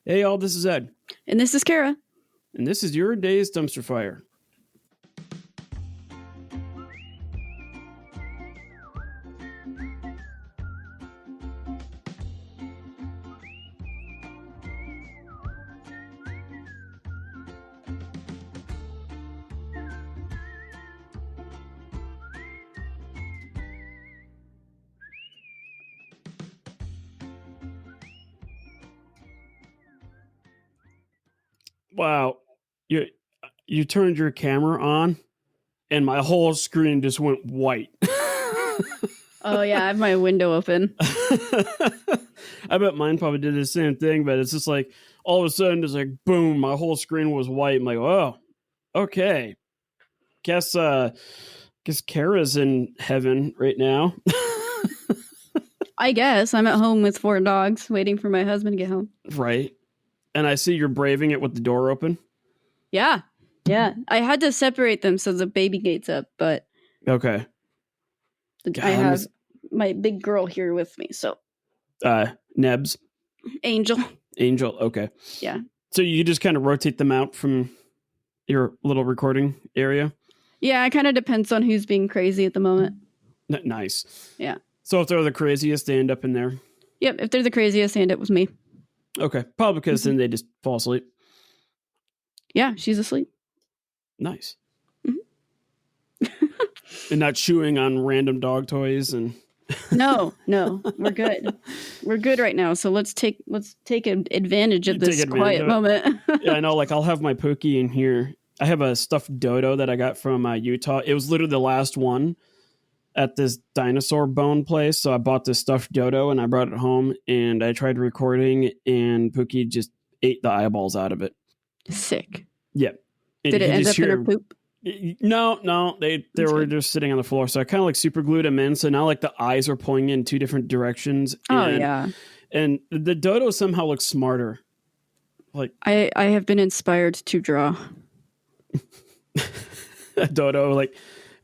Hey, all, this is Ed. And this is Kara. And this is your day's dumpster fire. Wow. You turned your camera on and my whole screen just went white. Oh, yeah, I have my window open. I bet mine probably did the same thing, but it's just like all of a sudden it's like boom, my whole screen was white. I'm like, oh, okay. Guess Kara's in heaven right now. I guess I'm at home with 4 dogs waiting for my husband to get home. Right. And I see you're braving it with the door open. Yeah. I had to separate them so the baby gate's up, but okay. I have my big girl here with me, so. Nebs. Angel. Okay. Yeah. So you just kind of rotate them out from your little recording area? Yeah, it kind of depends on who's being crazy at the moment. Nice. Yeah. So if they're the craziest, they end up in there? Yep, if they're the craziest, they end up with me. Okay. Probably because then they just fall asleep. Yeah, she's asleep. Nice. Mm-hmm. And not chewing on random dog toys and... No, we're good. We're good right now. So let's take advantage of this quiet moment. Yeah, I know. Like I'll have my Pookie in here. I have a stuffed dodo that I got from Utah. It was literally the last one at this dinosaur bone place. So I bought this stuffed dodo and I brought it home and I tried recording and Pookie just ate the eyeballs out of it. Sick. Yeah. Did it end up in her poop? No, they were just sitting on the floor. So I kind of like super glued them in. So now like the eyes are pointing in 2 different directions. Yeah. And the dodo somehow looks smarter. Like I have been inspired to draw a dodo,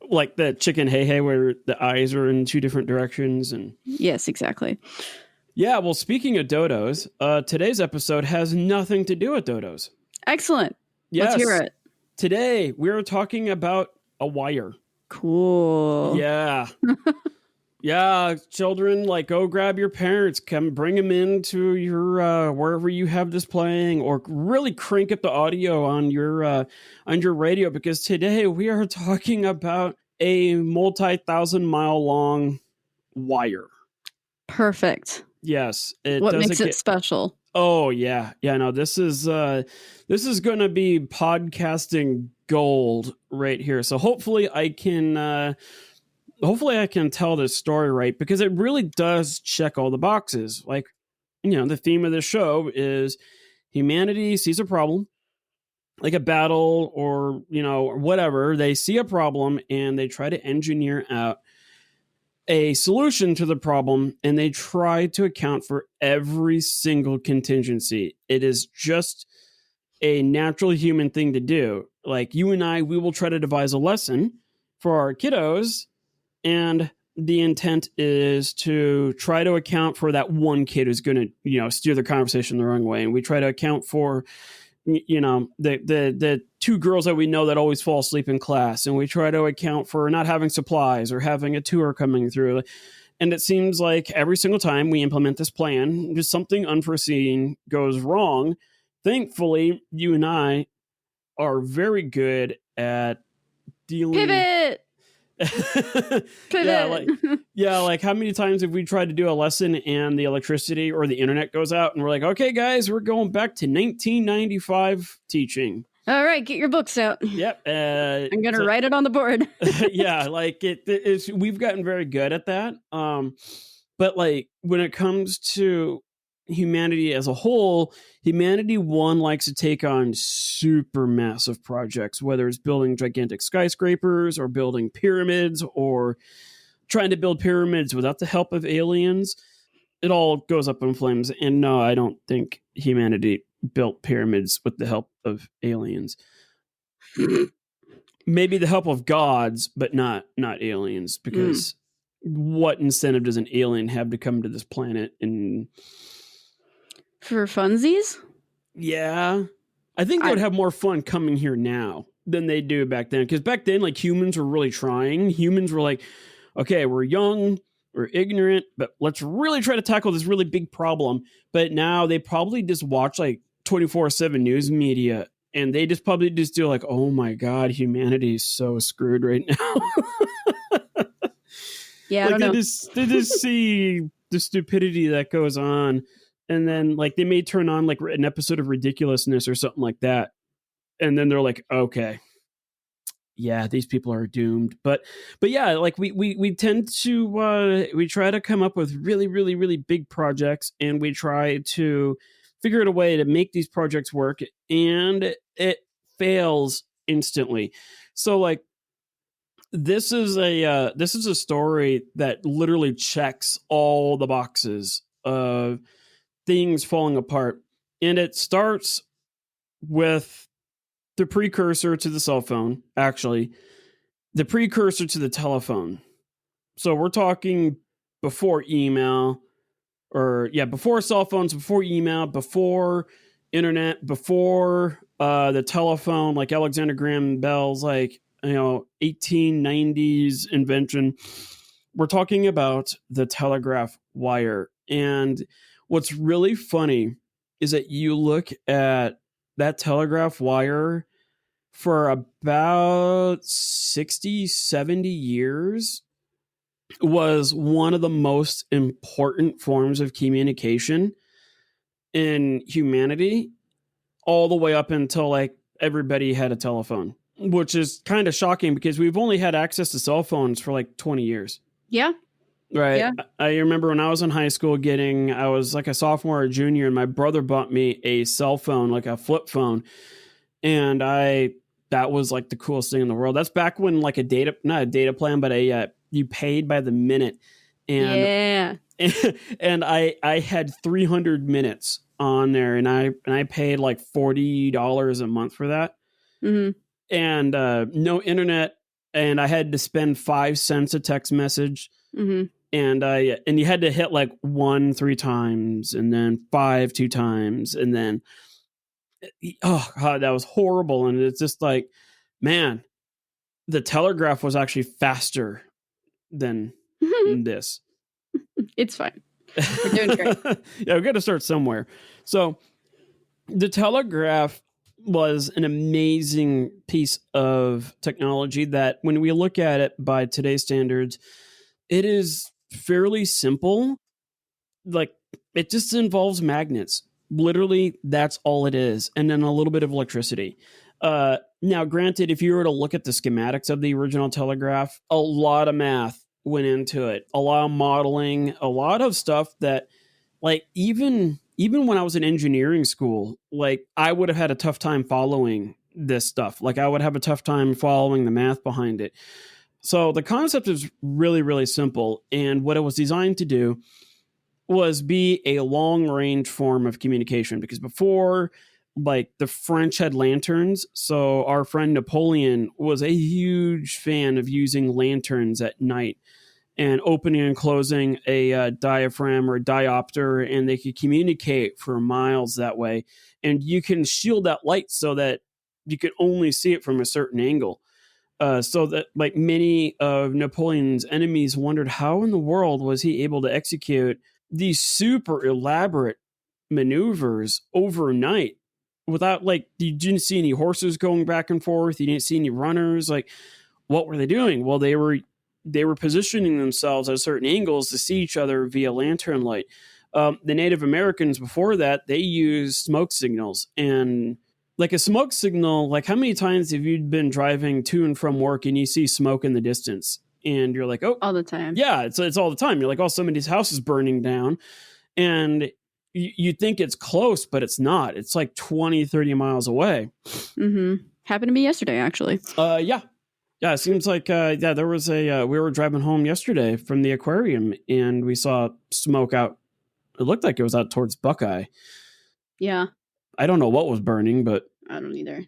like the chicken hey where the eyes are in 2 different directions. And yes, exactly. Yeah. Well, speaking of dodos, today's episode has nothing to do with dodos. Excellent. Yes. Let's hear it. Today, we're talking about a wire. Cool. Yeah. Yeah, children, like, go grab your parents, come bring them into your, wherever you have this playing, or really crank up the audio on your radio, because today we are talking about a multi-thousand-mile long wire. Perfect. Yes. What makes it special? Oh, yeah. Yeah, no, this is going to be podcasting gold right here. So hopefully I can tell this story right, because it really does check all the boxes. Like, the theme of the show is humanity sees a problem, like a battle or, or whatever. They see a problem and they try to engineer out a solution to the problem, and they try to account for every single contingency. It is just a natural human thing to do. Like you and I, we will try to devise a lesson for our kiddos, and the intent is to try to account for that one kid who's going to, steer the conversation the wrong way. And we try to account for, the 2 girls that we know that always fall asleep in class. And we try to account for not having supplies or having a tour coming through. And it seems like every single time we implement this plan, just something unforeseen goes wrong. Thankfully, you and I are very good at dealing... Pivot! Like how many times have we tried to do a lesson and the electricity or the internet goes out and we're like, okay guys, we're going back to 1995 teaching. All right, get your books out. Yep. I'm gonna write it on the board. Yeah, like it's we've gotten very good at that. But like when it comes to humanity as a whole, humanity likes to take on super massive projects, whether it's building gigantic skyscrapers or building pyramids or trying to build pyramids without the help of aliens. It all goes up in flames. And no, I don't think humanity built pyramids with the help of aliens. Maybe the help of gods, but not aliens, because what incentive does an alien have to come to this planet and for funsies? Yeah. I think they would have more fun coming here now than they do back then. Because back then, like, humans were really trying. Humans were like, okay, we're young, we're ignorant, but let's really try to tackle this really big problem. But now they probably just watch like 24/7 news media, and they just probably just do like, oh my God, humanity is so screwed right now. Yeah, like I don't know. They just see the stupidity that goes on. And then like they may turn on like an episode of Ridiculousness or something like that. And then they're like, okay, yeah, these people are doomed. But yeah, like we tend to we try to come up with really, really, really big projects, and we try to figure out a way to make these projects work, and it fails instantly. So like this is a story that literally checks all the boxes of things falling apart. And it starts with the precursor to the cell phone, actually, the precursor to the telephone. So we're talking before email, before cell phones, before email, before internet, before the telephone, like Alexander Graham Bell's, 1890s invention. We're talking about the telegraph wire. And what's really funny is that you look at that telegraph wire for about 60, 70 years was one of the most important forms of communication in humanity, all the way up until like everybody had a telephone, which is kind of shocking because we've only had access to cell phones for like 20 years. Yeah. Right. Yeah. I remember when I was in high school I was like a sophomore or junior, and my brother bought me a cell phone, like a flip phone. And that was like the coolest thing in the world. That's back when like not a data plan, but you paid by the minute. And and I had 300 minutes on there, and I paid like $40 a month for that. Mm-hmm. And no internet, and I had to spend 5 cents a text message. Mm-hmm. And you had to hit like 1 3 times, and then 5 2 times, and then oh God, that was horrible. And it's just like, man, the telegraph was actually faster than this. It's fine. We're doing great. Yeah, we got to start somewhere. So the telegraph was an amazing piece of technology that, when we look at it by today's standards, it is fairly simple. Like, it just involves magnets. Literally, that's all it is. And then a little bit of electricity. Now, granted, if you were to look at the schematics of the original telegraph, a lot of math went into it, a lot of modeling, a lot of stuff that, like, even when I was in engineering school, like, I would have had a tough time following this stuff. Like, I would have a tough time following the math behind it. So the concept is really, really simple. And what it was designed to do was be a long range form of communication, because before, like, the French had lanterns. So our friend Napoleon was a huge fan of using lanterns at night and opening and closing a diaphragm or a diopter, and they could communicate for miles that way. And you can shield that light so that you could only see it from a certain angle. So that, like, many of Napoleon's enemies wondered how in the world was he able to execute these super elaborate maneuvers overnight without, like, you didn't see any horses going back and forth, you didn't see any runners. Like, what were they doing? Well, they were positioning themselves at certain angles to see each other via lantern light. The Native Americans before that, they used smoke signals. And like a smoke signal, like, how many times have you been driving to and from work and you see smoke in the distance and you're like, oh, all the time. Yeah, it's all the time. You're like, oh, somebody's house is burning down. And you think it's close, but it's not. It's like 20, 30 miles away. Mm-hmm. Happened to me yesterday, actually. Yeah. Yeah, it seems like, there was we were driving home yesterday from the aquarium, and we saw smoke out. It looked like it was out towards Buckeye. Yeah. I don't know what was burning, but I don't either.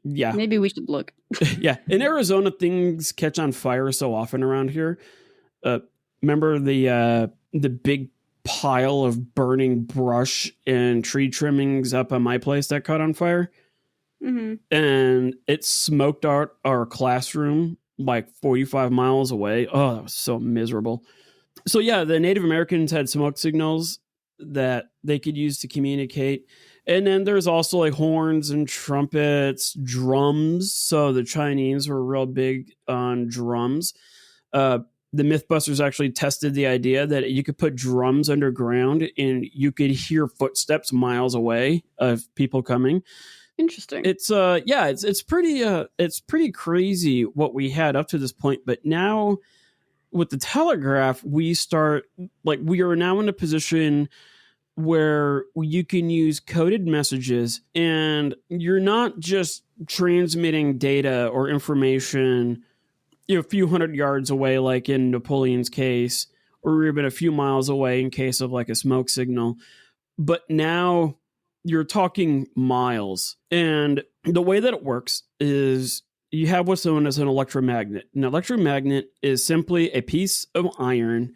Yeah. Maybe we should look. Yeah. In Arizona, things catch on fire so often around here. Remember the big pile of burning brush and tree trimmings up at my place that caught on fire. And it smoked out our classroom like 45 miles away. Oh, that was so miserable. So yeah, the Native Americans had smoke signals that they could use to communicate. And then there's also like horns and trumpets, drums. So the Chinese were real big on drums. The Mythbusters actually tested the idea that you could put drums underground and you could hear footsteps miles away of people coming. Interesting. It's it's pretty crazy what we had up to this point, but now with the telegraph, we are now in a position where you can use coded messages, and you're not just transmitting data or information, a few hundred yards away, like in Napoleon's case, or even a few miles away in case of like a smoke signal. But now you're talking miles. And the way that it works is you have what's known as an electromagnet. An electromagnet is simply a piece of iron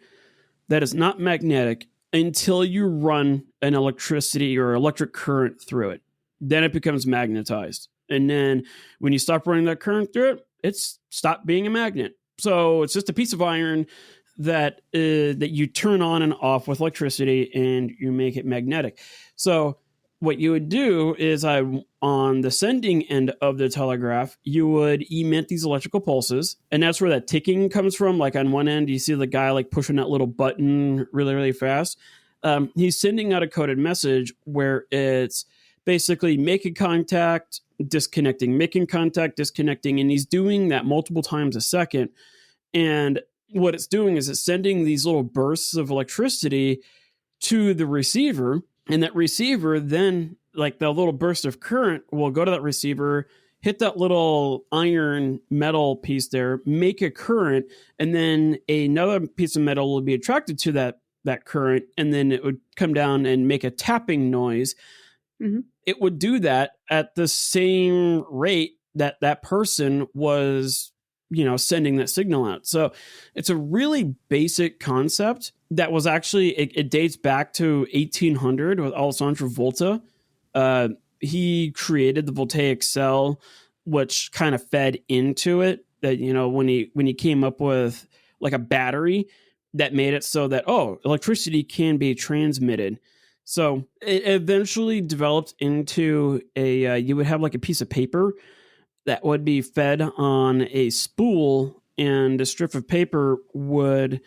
that is not magnetic until you run an electricity or electric current through it. Then it becomes magnetized. And then when you stop running that current through it, it's stopped being a magnet. So it's just a piece of iron that you turn on and off with electricity, and you make it magnetic. So what you would do is on the sending end of the telegraph, you would emit these electrical pulses, and that's where that ticking comes from. Like on one end, you see the guy like pushing that little button really, really fast. He's sending out a coded message where it's basically making contact, disconnecting, making contact, disconnecting, and he's doing that multiple times a second. And what it's doing is it's sending these little bursts of electricity to the receiver, and that receiver then, like the little burst of current will go to that receiver, hit that little iron metal piece there, make a current, and then another piece of metal will be attracted to that current, and then it would come down and make a tapping noise. Mm-hmm. It would do that at the same rate that person was sending that signal out. So it's a really basic concept that was actually, it dates back to 1800 with Alessandro Volta. He created the voltaic cell, which kind of fed into it. That, when he came up with like a battery that made it so that, electricity can be transmitted. So it eventually developed into you would have like a piece of paper that would be fed on a spool, and a strip of paper would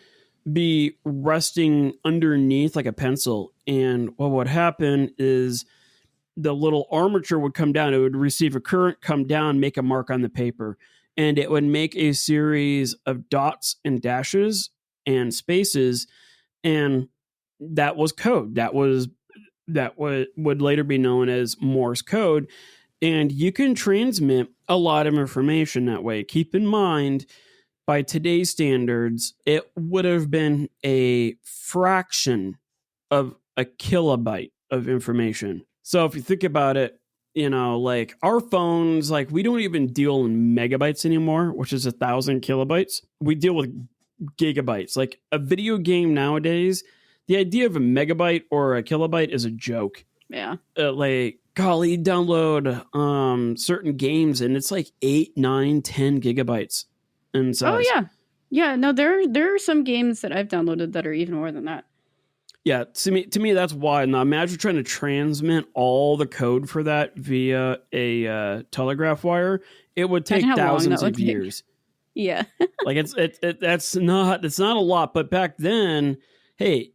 be resting underneath like a pencil. And what would happen is the little armature would come down. It would receive a current, come down, make a mark on the paper, and it would make a series of dots and dashes and spaces. And that was code. That would later be known as Morse code. And you can transmit a lot of information that way. Keep in mind, by today's standards, it would have been a fraction of a kilobyte of information. So if you think about it, like our phones, like we don't even deal in megabytes anymore, which is 1,000 kilobytes. We deal with gigabytes. Like a video game nowadays, the idea of a megabyte or a kilobyte is a joke. Yeah. Like, golly, download certain games and it's like 8, 9, 10 gigabytes in size. Oh yeah. Yeah, no, there are some games that I've downloaded that are even more than that. Yeah, to me that's wild. Now imagine trying to transmit all the code for that via a telegraph wire. It would take thousands of years. Yeah. Like it's not a lot, but back then, hey,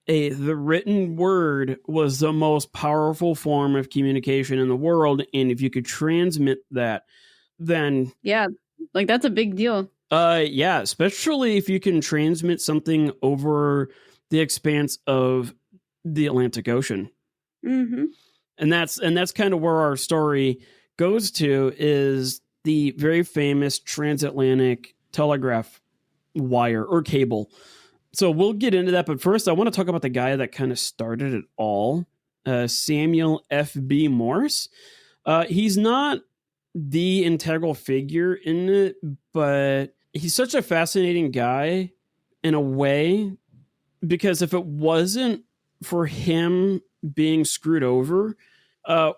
the written word was the most powerful form of communication in the world, and if you could transmit that, then yeah, like that's a big deal. Yeah, especially if you can transmit something over the expanse of the Atlantic Ocean. Mm-hmm. And that's kind of where our story goes to, is the very famous Transatlantic Telegraph wire or cable. So we'll get into that, but first I want to talk about the guy that kind of started it all, Samuel F.B. Morse. He's not the integral figure in it, but he's such a fascinating guy in a way because if it wasn't for him being screwed over,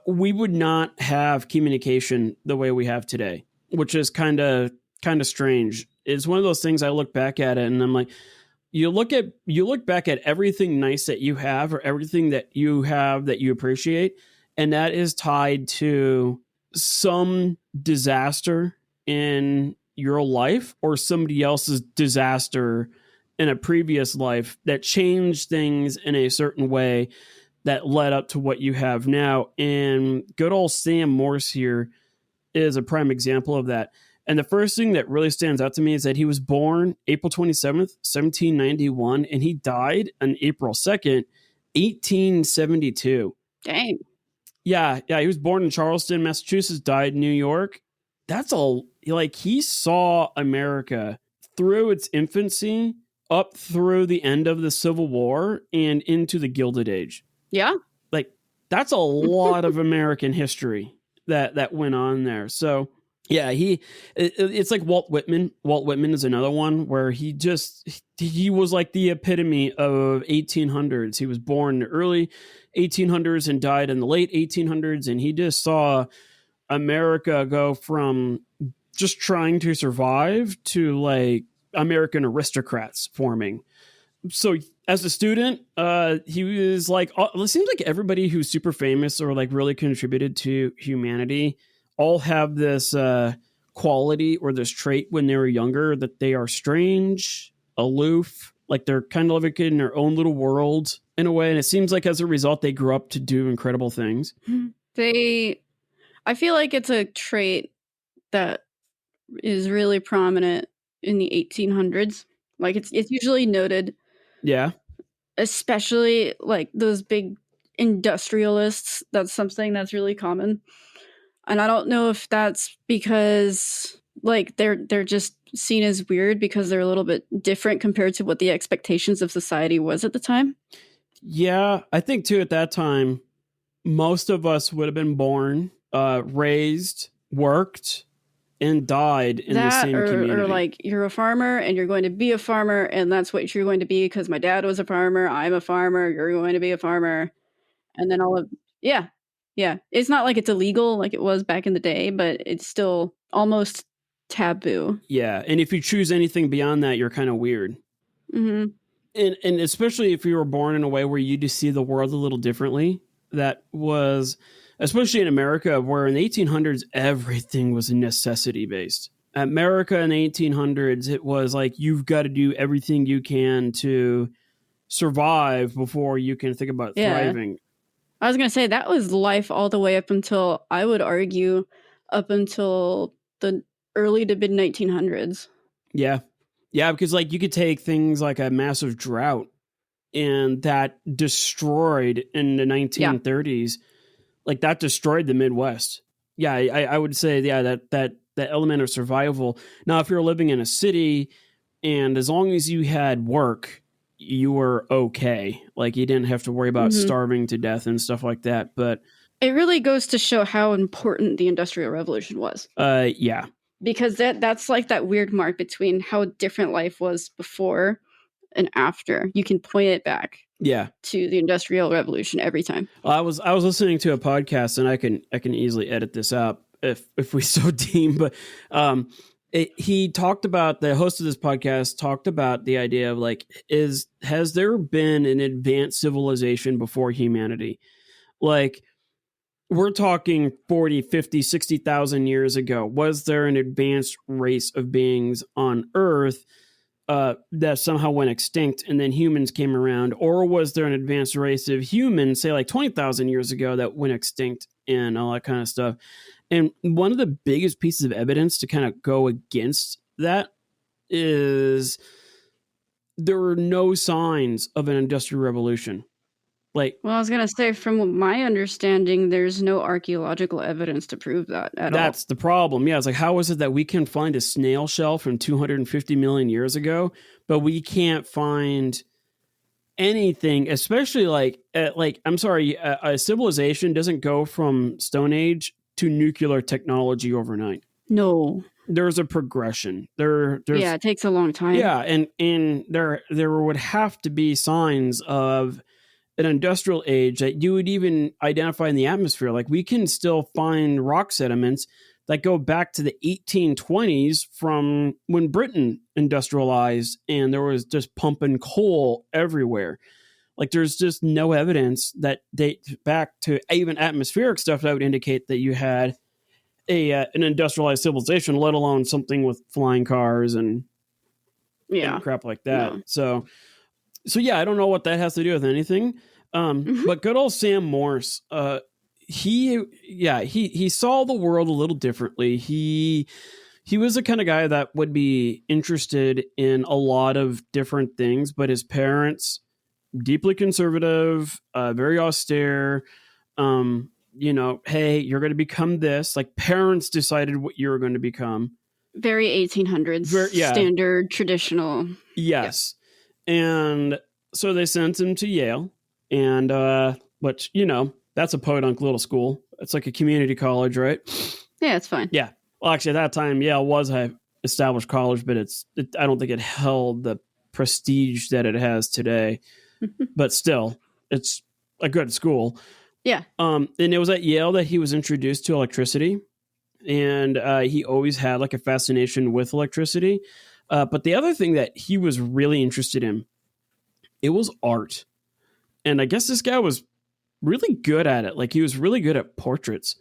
we would not have communication the way we have today, which is kind of strange. It's one of those things I look back at it and I'm like, you look back at everything nice that you have or everything that you have that you appreciate, and that is tied to some disaster in your life or somebody else's disaster in a previous life that changed things in a certain way that led up to what you have now. And good old Sam Morse here is a prime example of that. And the first thing that really stands out to me is that he was born April 27th, 1791, and he died on April 2nd, 1872. Dang. Yeah, he was born in Charleston, Massachusetts, died in New York. That's all. Like, he saw America through its infancy up through the end of the Civil War and into the Gilded Age. Yeah. Like, that's a lot of American history that went on there. So, yeah, it's like Walt Whitman. Walt Whitman is another one where he was like the epitome of 1800s. He was born in the early 1800s and died in the late 1800s. And he just saw America go from just trying to survive to like American aristocrats forming. So as a student, he was like, it seems like everybody who's super famous or like really contributed to humanity all have this quality or this trait when they were younger that they are strange, aloof, like they're kind of living in their own little world in a way. And it seems like as a result, they grew up to do incredible things. I feel like it's a trait that is really prominent in the 1800s. Like it's usually noted. Yeah. Especially like those big industrialists. That's something that's really common. And I don't know if that's because like they're just seen as weird because they're a little bit different compared to what the expectations of society was at the time. Yeah, I think too at that time, most of us would have been born, raised, worked, and died in the same community. Or like you're a farmer and you're going to be a farmer and that's what you're going to be because my dad was a farmer, I'm a farmer, you're going to be a farmer. And then yeah, it's not like it's illegal like it was back in the day, but it's still almost taboo. Yeah, and if you choose anything beyond that, you're kind of weird. Mm-hmm. And especially if you were born in a way where you just see the world a little differently, that was, especially in America, where in the 1800s, everything was necessity based. America in the 1800s, it was like, you've got to do everything you can to survive before you can think about thriving. I was going to say that was life all the way up until, I would argue, up until the early to mid 1900s. Yeah. Yeah, because like you could take things like a massive drought and that destroyed in the 1930s, like that destroyed the Midwest. Yeah, I would say, yeah, that element of survival. Now, if you're living in a city and as long as you had work, you were okay. Like you didn't have to worry about starving to death and stuff like that. But it really goes to show how important the Industrial Revolution was. Yeah. Because that's like that weird mark between how different life was before and after. You can point it back to the Industrial Revolution every time. I was listening to a podcast and I can easily edit this out if we so deem, but he talked about, the host of this podcast talked about the idea of like, has there been an advanced civilization before humanity? Like, we're talking 40, 50, 60,000 years ago. Was there an advanced race of beings on Earth that somehow went extinct and then humans came around? Or was there an advanced race of humans, say like 20,000 years ago, that went extinct and all that kind of stuff? And one of the biggest pieces of evidence to kind of go against that is there were no signs of an industrial revolution. Like, well, I was going to say, from my understanding, there's no archaeological evidence to prove that at all. That's the problem. Yeah, it's like, how is it that we can find a snail shell from 250 million years ago, but we can't find anything, especially like I'm sorry, a civilization doesn't go from Stone Age to nuclear technology overnight. No. there's a progression. There's it takes a long time. Yeah, and there would have to be signs of an industrial age that you would even identify in the atmosphere. Like, we can still find rock sediments that go back to the 1820s from when Britain industrialized and there was just pumping coal everywhere. Like, there's just no evidence that dates back to even atmospheric stuff that would indicate that you had an industrialized civilization, let alone something with flying cars and crap like that. No. So yeah, I don't know what that has to do with anything. But good old Sam Morse, he saw the world a little differently. He was the kind of guy that would be interested in a lot of different things, but his parents, deeply conservative, very austere, hey, you're going to become this. Like, parents decided what you were going to become. Very 1800s, standard, traditional. Yes. Yeah. And so they sent him to Yale, and which, that's a podunk little school. It's like a community college, right? Yeah, it's fine. Yeah. Well, actually, at that time, Yale was an established college, but I don't think it held the prestige that it has today. But still, it's a good school. Yeah. And it was at Yale that he was introduced to electricity. And he always had like a fascination with electricity. But the other thing that he was really interested in, it was art. And I guess this guy was really good at it. Like, he was really good at portraits.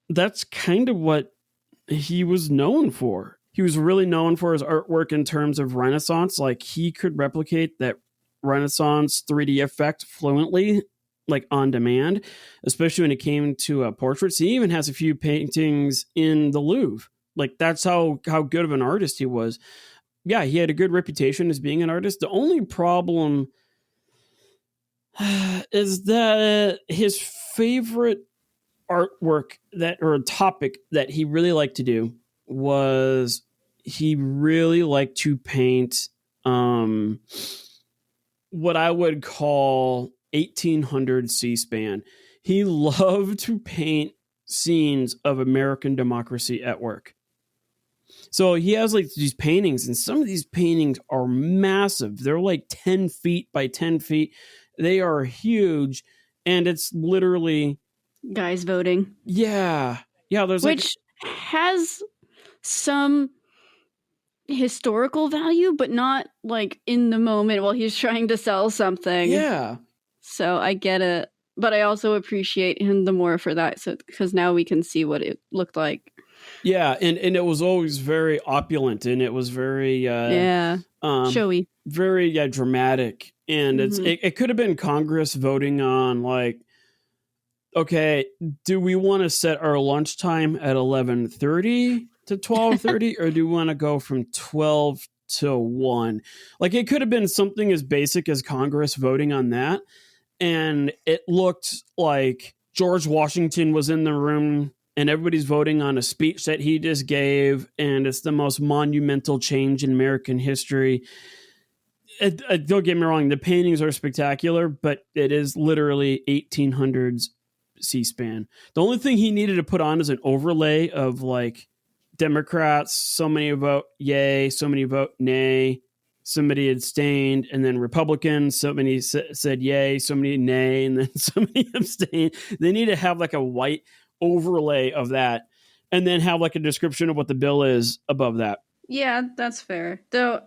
That's kind of what he was known for. He was really known for his artwork in terms of Renaissance. Like, he could replicate that Renaissance 3D effect fluently, like on demand, especially when it came to portraits. He even has a few paintings in the Louvre. Like, that's how good of an artist he was. Yeah, he had a good reputation as being an artist. The only problem is that his favorite artwork or topic that he really liked to do was he really liked to paint what I would call 1800 C-SPAN. He loved to paint scenes of American democracy at work. So he has like these paintings, and some of these paintings are massive. They're like 10 feet by 10 feet. They are huge, and it's literally guys voting. Yeah. There's which has some historical value, but not like in the moment while he's trying to sell something. Yeah. So I get it, but I also appreciate him the more for that. So because now we can see what it looked like. Yeah, and it was always very opulent, and it was very showy, very dramatic, and it could have been Congress voting on like, okay, do we want to set our lunchtime at 11:30 to 12:30, or do we want to go from 12 to 1? Like, it could have been something as basic as Congress voting on that, and it looked like George Washington was in the room and everybody's voting on a speech that he just gave, and it's the most monumental change in American history. Don't get me wrong, the paintings are spectacular, but it is literally 1800s C-SPAN. The only thing he needed to put on is an overlay of like Democrats, so many vote yay, so many vote nay, somebody abstained, and then Republicans, so many said yay, so many nay, and then so many abstained. They need to have like a white overlay of that, and then have like a description of what the bill is above that. Yeah, that's fair. Though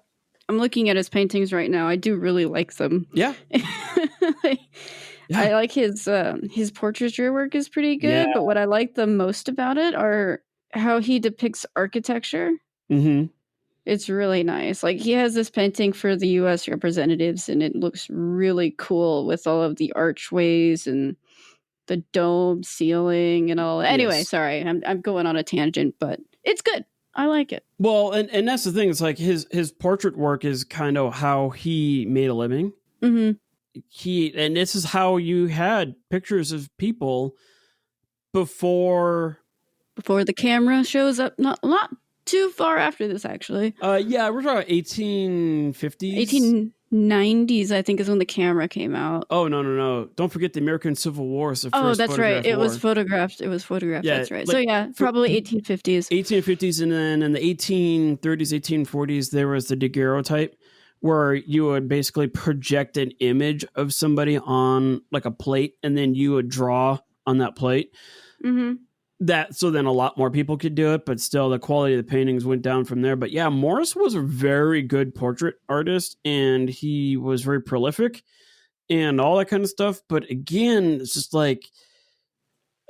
I'm looking at his paintings right now. I do really like them. Yeah. I like his portraiture work is pretty good, but what I like the most about it are how he depicts architecture. It's really nice. Like, he has this painting for the U.S. representatives, and it looks really cool with all of the archways and the dome ceiling and all. Anyway, sorry, I'm going on a tangent, but it's good. I like it. Well, and that's the thing. It's like his portrait work is kind of how he made a living. And this is how you had pictures of people before the camera shows up. Not too far after this, actually. We're talking 1850s. 90s, I think, is when the camera came out. Oh, no. Don't forget the American Civil War is the Oh, first that's right. photographed It war. was photographed. Yeah, That's right. like, So yeah, probably 1850s. 1850s, and then in the 1830s, 1840s, there was the daguerreotype, where you would basically project an image of somebody on like a plate, and then you would draw on that plate. Mm-hmm. So then a lot more people could do it, but still the quality of the paintings went down from there. But yeah, Morse was a very good portrait artist, and he was very prolific and all that kind of stuff. But again, it's just like,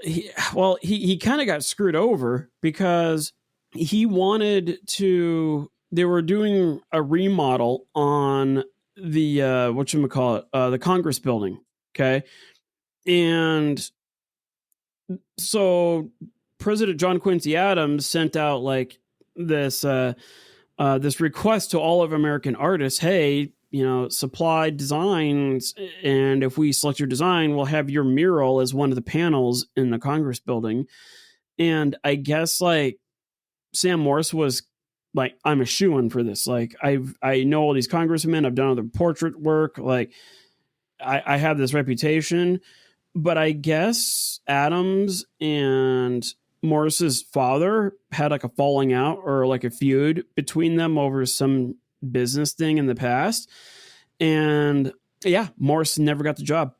he kind of got screwed over because he wanted to, they were doing a remodel on the the Congress building. Okay. And so President John Quincy Adams sent out like this this request to all of American artists. Hey, supply designs, and if we select your design, we'll have your mural as one of the panels in the Congress building. And I guess like Sam Morse was like, I'm a shoo-in for this. Like I know all these congressmen. I've done other portrait work. Like I have this reputation. But I guess Adams and Morse's father had like a falling out or like a feud between them over some business thing in the past. And yeah, Morse never got the job.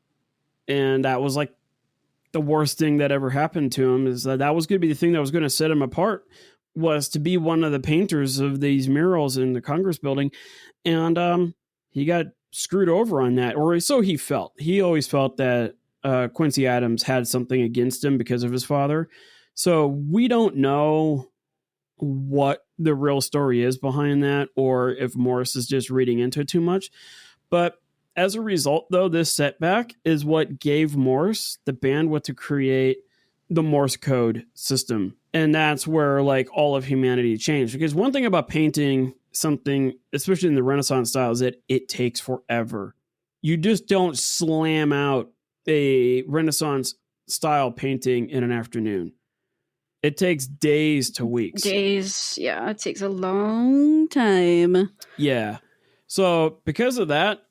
And that was like the worst thing that ever happened to him, is that was going to be the thing that was going to set him apart, was to be one of the painters of these murals in the Congress building. And he got screwed over on that, or so he felt. He always felt that Quincy Adams had something against him because of his father. So we don't know what the real story is behind that, or if Morse is just reading into it too much. But as a result, though, this setback is what gave Morse the bandwidth to create the Morse Code system. And that's where like all of humanity changed. Because one thing about painting something, especially in the Renaissance style, is that it takes forever. You just don't slam out a Renaissance style painting in an afternoon. It takes days to weeks. Days, yeah, it takes a long time. Yeah. So because of that,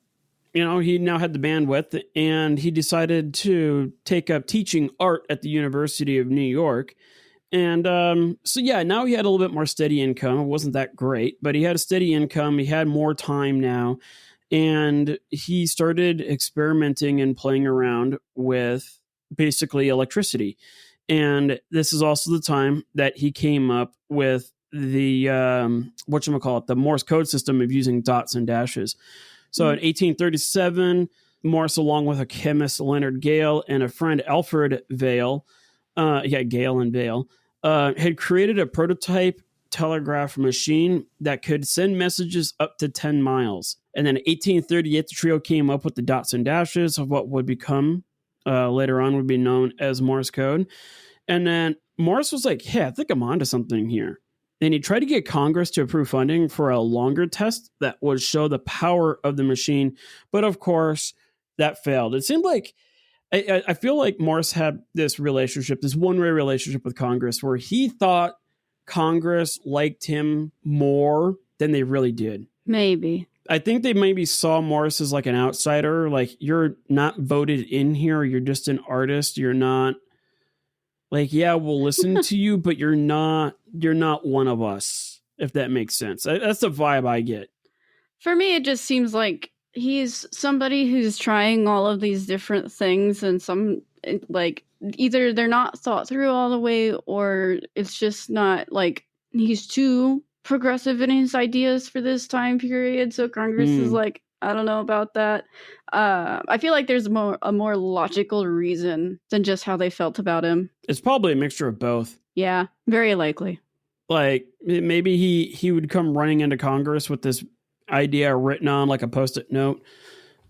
he now had the bandwidth, and he decided to take up teaching art at the University of New York. And so yeah, now he had a little bit more steady income. It wasn't that great, but he had a steady income. He had more time now. And he started experimenting and playing around with basically electricity. And this is also the time that he came up with the the Morse code system of using dots and dashes. So in 1837, Morse, along with a chemist, Leonard Gale, and a friend, Alfred Vail, Gale and Vail, had created a prototype telegraph machine that could send messages up to 10 miles. And then in 1838, the trio came up with the dots and dashes of what would become, later on, would be known as Morse code. And then Morse was like, hey, I think I'm onto something here. And he tried to get Congress to approve funding for a longer test that would show the power of the machine. But of course, that failed. It seemed like, I feel like Morse had this relationship, this one-way relationship with Congress, where he thought Congress liked him more than they really did. Maybe. I think they maybe saw Morse as like an outsider. Like, you're not voted in here. You're just an artist. You're not like, yeah, we'll listen to you, but you're not one of us, if that makes sense. That's the vibe I get. For me, it just seems like he's somebody who's trying all of these different things, and some, like, either they're not thought through all the way, or it's just not, like, he's too progressive in his ideas for this time period. So Congress is like, I don't know about that. I feel like there's a more logical reason than just how they felt about him. It's probably a mixture of both. Yeah, very likely. Like, maybe he would come running into Congress with this idea written on like a Post-it note,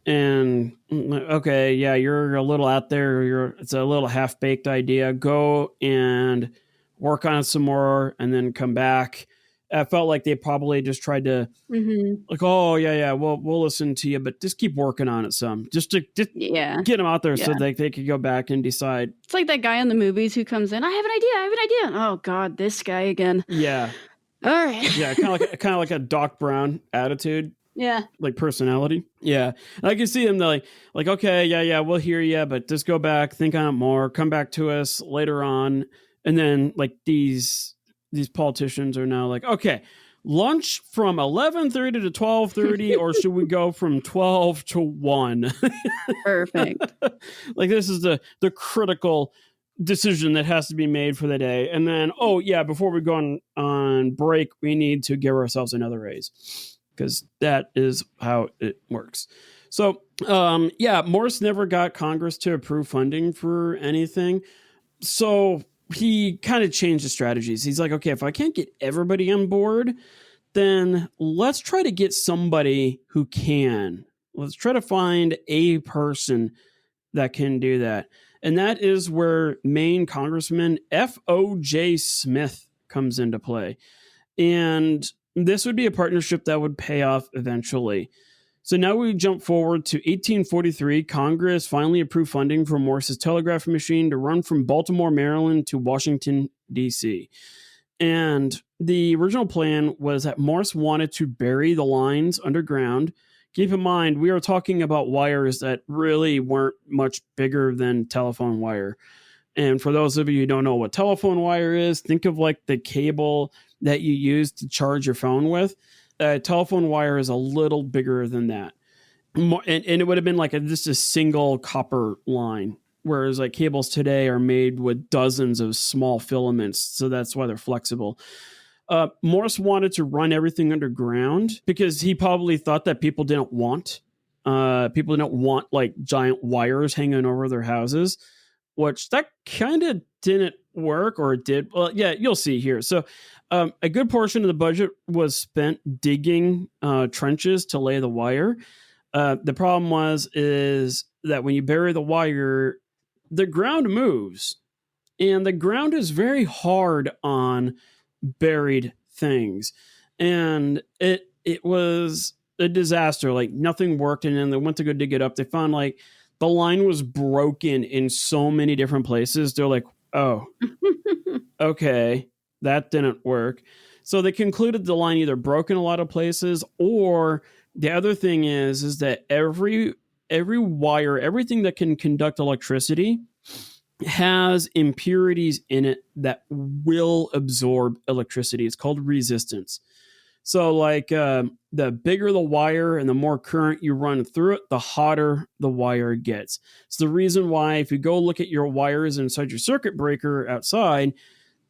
and okay, yeah, you're a little out there. It's a little half-baked idea. Go and work on it some more, and then come back. I felt like they probably just tried to like, oh yeah, we'll listen to you, but just keep working on it some, just to get them out there so they could go back and decide. It's like that guy in the movies who comes in, I have an idea. Oh God, this guy again. Yeah. All right. Yeah, kind of like a Doc Brown attitude. Yeah. like personality. Yeah. And I can see him like, okay, yeah, we'll hear you, but just go back, think on it more, come back to us later on. And then like these politicians are now like, okay, lunch from 11:30 to 12:30, or should we go from 12 to 1? Perfect. Like this is the critical decision that has to be made for the day. And then, oh yeah, before we go on break, we need to give ourselves another raise, because that is how it works. So yeah, Morse never got Congress to approve funding for anything. So he kind of changed the strategies. He's like, okay, if I can't get everybody on board, then let's try to get somebody who can. Let's try to find a person that can do that. And that is where Maine Congressman F.O.J. Smith comes into play. And this would be a partnership that would pay off eventually. So now we jump forward to 1843. Congress finally approved funding for Morse's telegraph machine to run from Baltimore, Maryland to Washington, D.C. And the original plan was that Morse wanted to bury the lines underground. Keep in mind, we are talking about wires that really weren't much bigger than telephone wire. And for those of you who don't know what telephone wire is, think of like the cable that you use to charge your phone with. Telephone wire is a little bigger than that. And it would have been like just a single copper line, whereas like cables today are made with dozens of small filaments. So that's why they're flexible. Morse wanted to run everything underground because he probably thought that people didn't want like giant wires hanging over their houses, which that kind of didn't work, or it did. Well, yeah, you'll see here. So a good portion of the budget was spent digging trenches to lay the wire. The problem is that when you bury the wire, the ground moves, and the ground is very hard on buried things, and it was a disaster. Like nothing worked, and then they went to go dig it up. They found like the line was broken in so many different places. They're like, oh, okay, that didn't work. So they concluded the line either broke in a lot of places, or the other thing is that every wire, everything that can conduct electricity, has impurities in it that will absorb electricity. It's called resistance. So like the bigger the wire and the more current you run through it, the hotter the wire gets. It's the reason why if you go look at your wires inside your circuit breaker outside,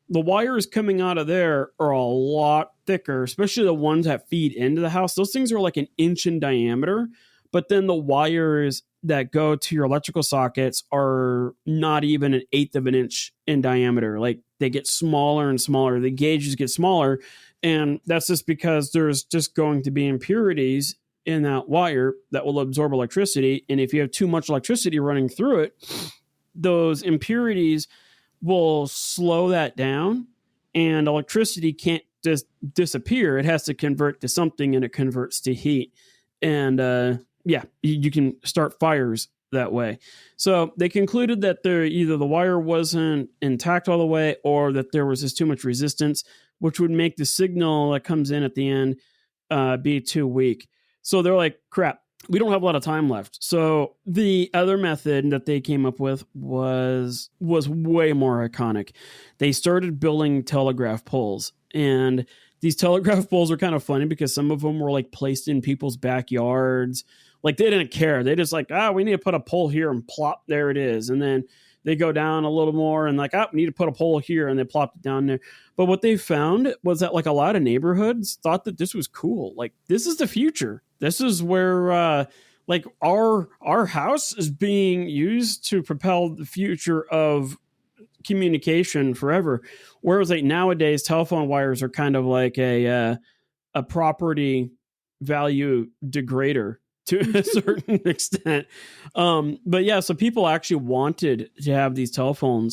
the wires coming out of there are a lot thicker, especially the ones that feed into the house. Those things are like an inch in diameter, but then the wires that go to your electrical sockets are not even an eighth of an inch in diameter. Like they get smaller and smaller. The gauges get smaller. And that's just because there's just going to be impurities in that wire that will absorb electricity. And if you have too much electricity running through it, those impurities will slow that down, and electricity can't just disappear. It has to convert to something, and it converts to heat. And yeah, you can start fires that way. So they concluded that either the wire wasn't intact all the way, or that there was just too much resistance, which would make the signal that comes in at the end be too weak. So they're like, crap, we don't have a lot of time left. So the other method that they came up with was way more iconic. They started building telegraph poles, and these telegraph poles are kind of funny because some of them were like placed in people's backyards. Like they didn't care. They just like, we need to put a pole here, and plop, there it is. And then they go down a little more and like, we need to put a pole here, and they plopped it down there. But what they found was that like a lot of neighborhoods thought that this was cool. Like this is the future. This is where like our house is being used to propel the future of communication forever. Whereas like nowadays, telephone wires are kind of like a property value degrader to a certain extent. But yeah, so people actually wanted to have these telephone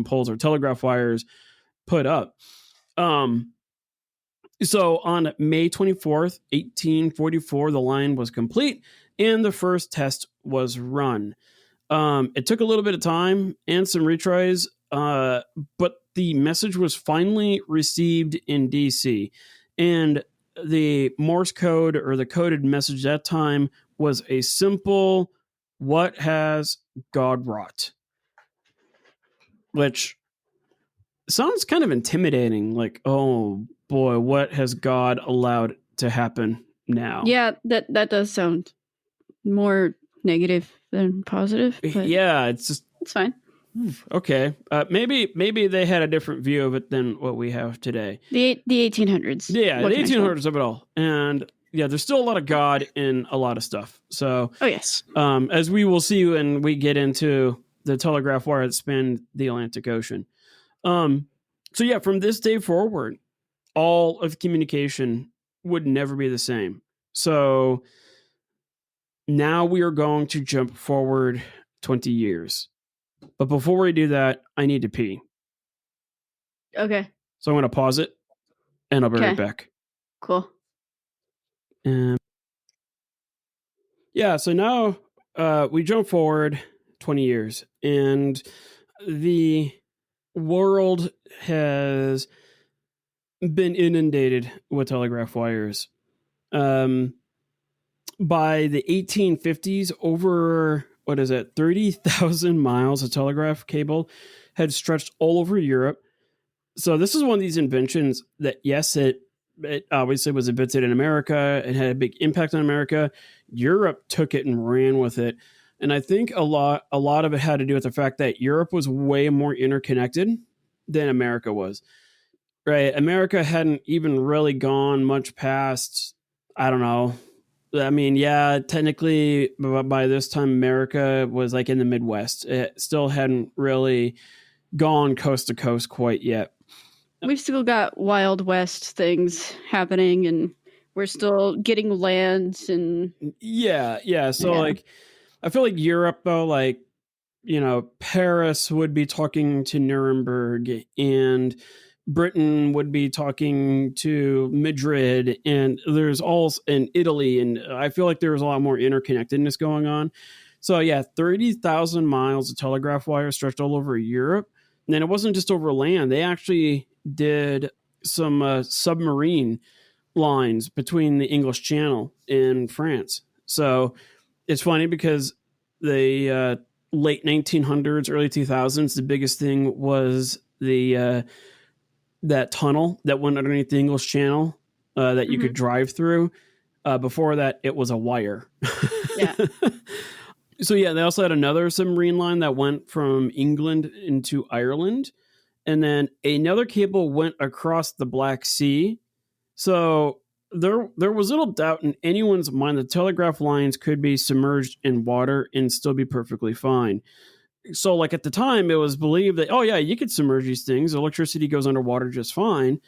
poles or telegraph wires put up. So on May 24th, 1844, the line was complete and the first test was run. It took a little bit of time and some retries, but the message was finally received in DC. And the Morse code or the coded message at that time was a simple, "What has God wrought?" Which sounds kind of intimidating. Like, oh boy, what has God allowed to happen now? Yeah, that does sound more negative than positive. But yeah, it's just it's fine. Okay, maybe they had a different view of it than what we have today. The 1800s. Yeah, the 1800s of it all, and yeah, there's still a lot of God in a lot of stuff. So, oh yes, as we will see when we get into the telegraph wire that spanned the Atlantic Ocean. So yeah, from this day forward, all of communication would never be the same. So now we are going to jump forward 20 years. But before we do that, I need to pee. Okay. So I'm going to pause it, and I'll be right back. Cool. Yeah, so now we jump forward 20 years, and the world has been inundated with telegraph wires. By the 1850s, over 30,000 miles of telegraph cable had stretched all over Europe. So this is one of these inventions that, yes, it obviously was invented in America and had a big impact on America. Europe took it and ran with it. And I think a lot of it had to do with the fact that Europe was way more interconnected than America was. Right? America hadn't even really gone much past, I don't know. I mean, yeah, technically by this time, America was like in the Midwest. It still hadn't really gone coast to coast quite yet. We've still got Wild West things happening, and we're still getting lands and yeah. So like, I feel like Europe though, like, Paris would be talking to Nuremberg, and Britain would be talking to Madrid, and there's all in Italy, and I feel like there's a lot more interconnectedness going on. So yeah, 30,000 miles of telegraph wire stretched all over Europe. And then it wasn't just over land. They actually did some submarine lines between the English Channel and France. So it's funny because the late 1900s, early 2000s, the biggest thing was the that tunnel that went underneath the English Channel that you could drive through. Before that, it was a wire. Yeah. So yeah, they also had another submarine line that went from England into Ireland. And then another cable went across the Black Sea. So there was little doubt in anyone's mind that telegraph lines could be submerged in water and still be perfectly fine. So like at the time, it was believed that, oh yeah, you could submerge these things. Electricity goes underwater just fine.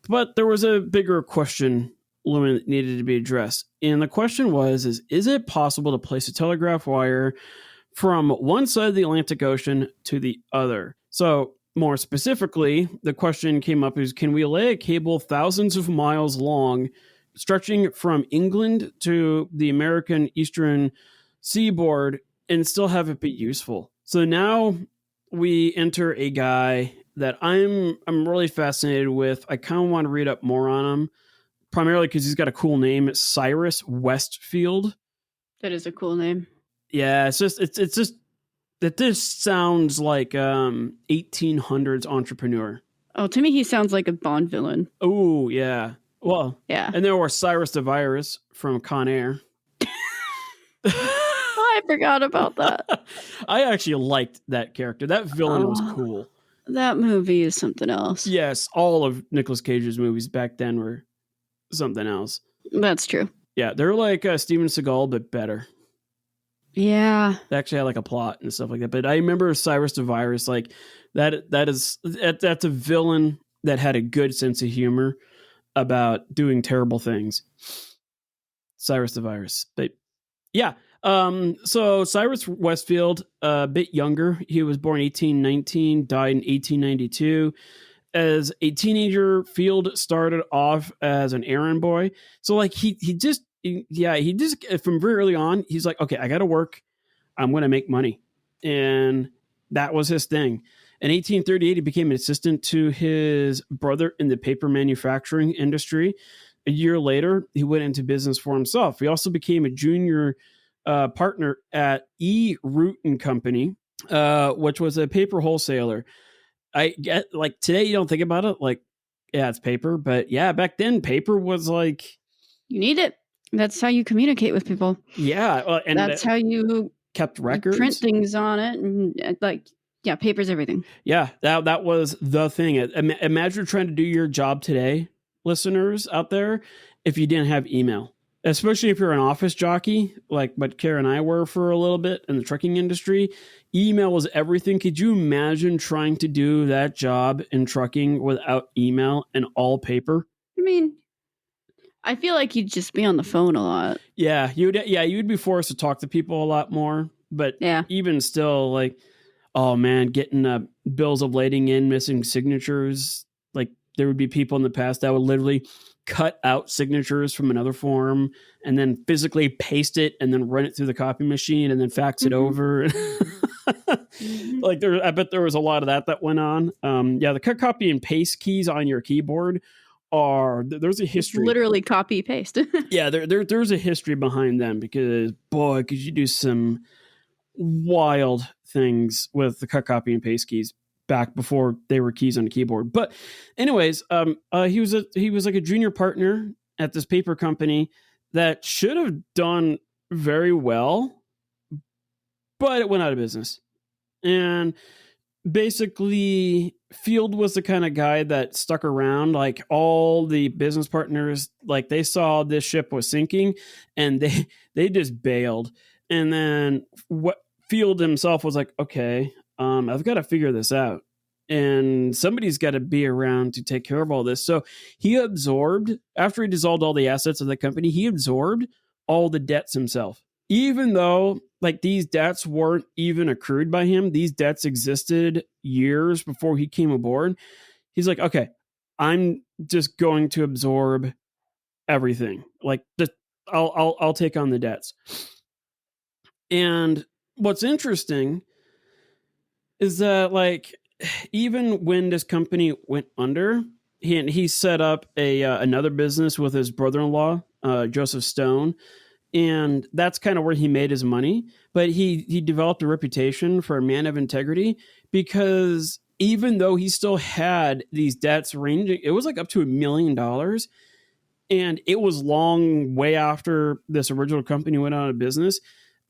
But there was a bigger question looming that needed to be addressed. And the question was, is it possible to place a telegraph wire from one side of the Atlantic Ocean to the other? So more specifically, the question came up is, can we lay a cable thousands of miles long, stretching from England to the American eastern seaboard, and still have it be useful? So now we enter a guy that I'm really fascinated with. I kind of want to read up more on him, primarily because he's got a cool name. It's Cyrus Westfield. That is a cool name. Yeah, it's just that this sounds like 1800s entrepreneur. Oh, to me, he sounds like a Bond villain. Oh, yeah. Well, yeah. And there was Cyrus the Virus from Con Air. I forgot about that. I actually liked that character. That villain was cool. That movie is something else. Yes, all of Nicolas Cage's movies back then were something else. That's true. Yeah, they're like Steven Seagal, but better. Yeah. They actually had like a plot and stuff like that. But I remember Cyrus the Virus, like that's a villain that had a good sense of humor about doing terrible things. Cyrus the Virus. But yeah. So Cyrus Westfield, a bit younger. He was born 1819, died in 1892. As a teenager, Field started off as an errand boy. So like he just from very early on, he's like, okay, I got to work. I'm going to make money. And that was his thing. In 1838, he became an assistant to his brother in the paper manufacturing industry. A year later, he went into business for himself. He also became a junior partner at Root and Company, which was a paper wholesaler. I get, like, today you don't think about it, like, yeah, it's paper, but yeah, back then paper was like, You need it. That's how you communicate with people. yeah, and That's how you kept you records. print things on it, and like, yeah, paper's everything. Yeah, that was the thing. Imagine trying to do your job today, listeners out there, if you didn't have email. Especially if you're an office jockey, like what Kara and I were for a little bit in the trucking industry. Email was everything. Could you imagine trying to do that job in trucking without email and all paper? I mean, I feel like you'd just be on the phone a lot. Yeah, you'd be forced to talk to people a lot more. But Yeah. even still, like, oh man, getting bills of lading in, missing signatures. Like, there would be people in the past that would literally cut out signatures from another form and then physically paste it and then run it through the copy machine and then fax it over. Like, I bet there was a lot of that went on. Yeah, the cut, copy, and paste keys on your keyboard there's a history. It's literally copy paste. Yeah, there's a history behind them because, boy, could you do some wild things with the cut, copy, and paste keys back before they were keys on a keyboard. But anyways, he was like a junior partner at this paper company that should have done very well, but it went out of business. And basically, Field was the kind of guy that stuck around. Like, all the business partners, like, they saw this ship was sinking and they just bailed. And then what Field himself was like, okay, I've got to figure this out. And somebody's got to be around to take care of all this. So he absorbed, after he dissolved all the assets of the company, he absorbed all the debts himself. Even though, like, these debts weren't even accrued by him, these debts existed years before he came aboard. He's like, okay, I'm just going to absorb everything. Like, I'll take on the debts. And what's interesting is that, like, even when this company went under, he set up another business with his brother-in-law, Joseph Stone. And that's kind of where he made his money. But he developed a reputation for a man of integrity because even though he still had these debts ranging, it was like up to $1 million. And it was long way after this original company went out of business.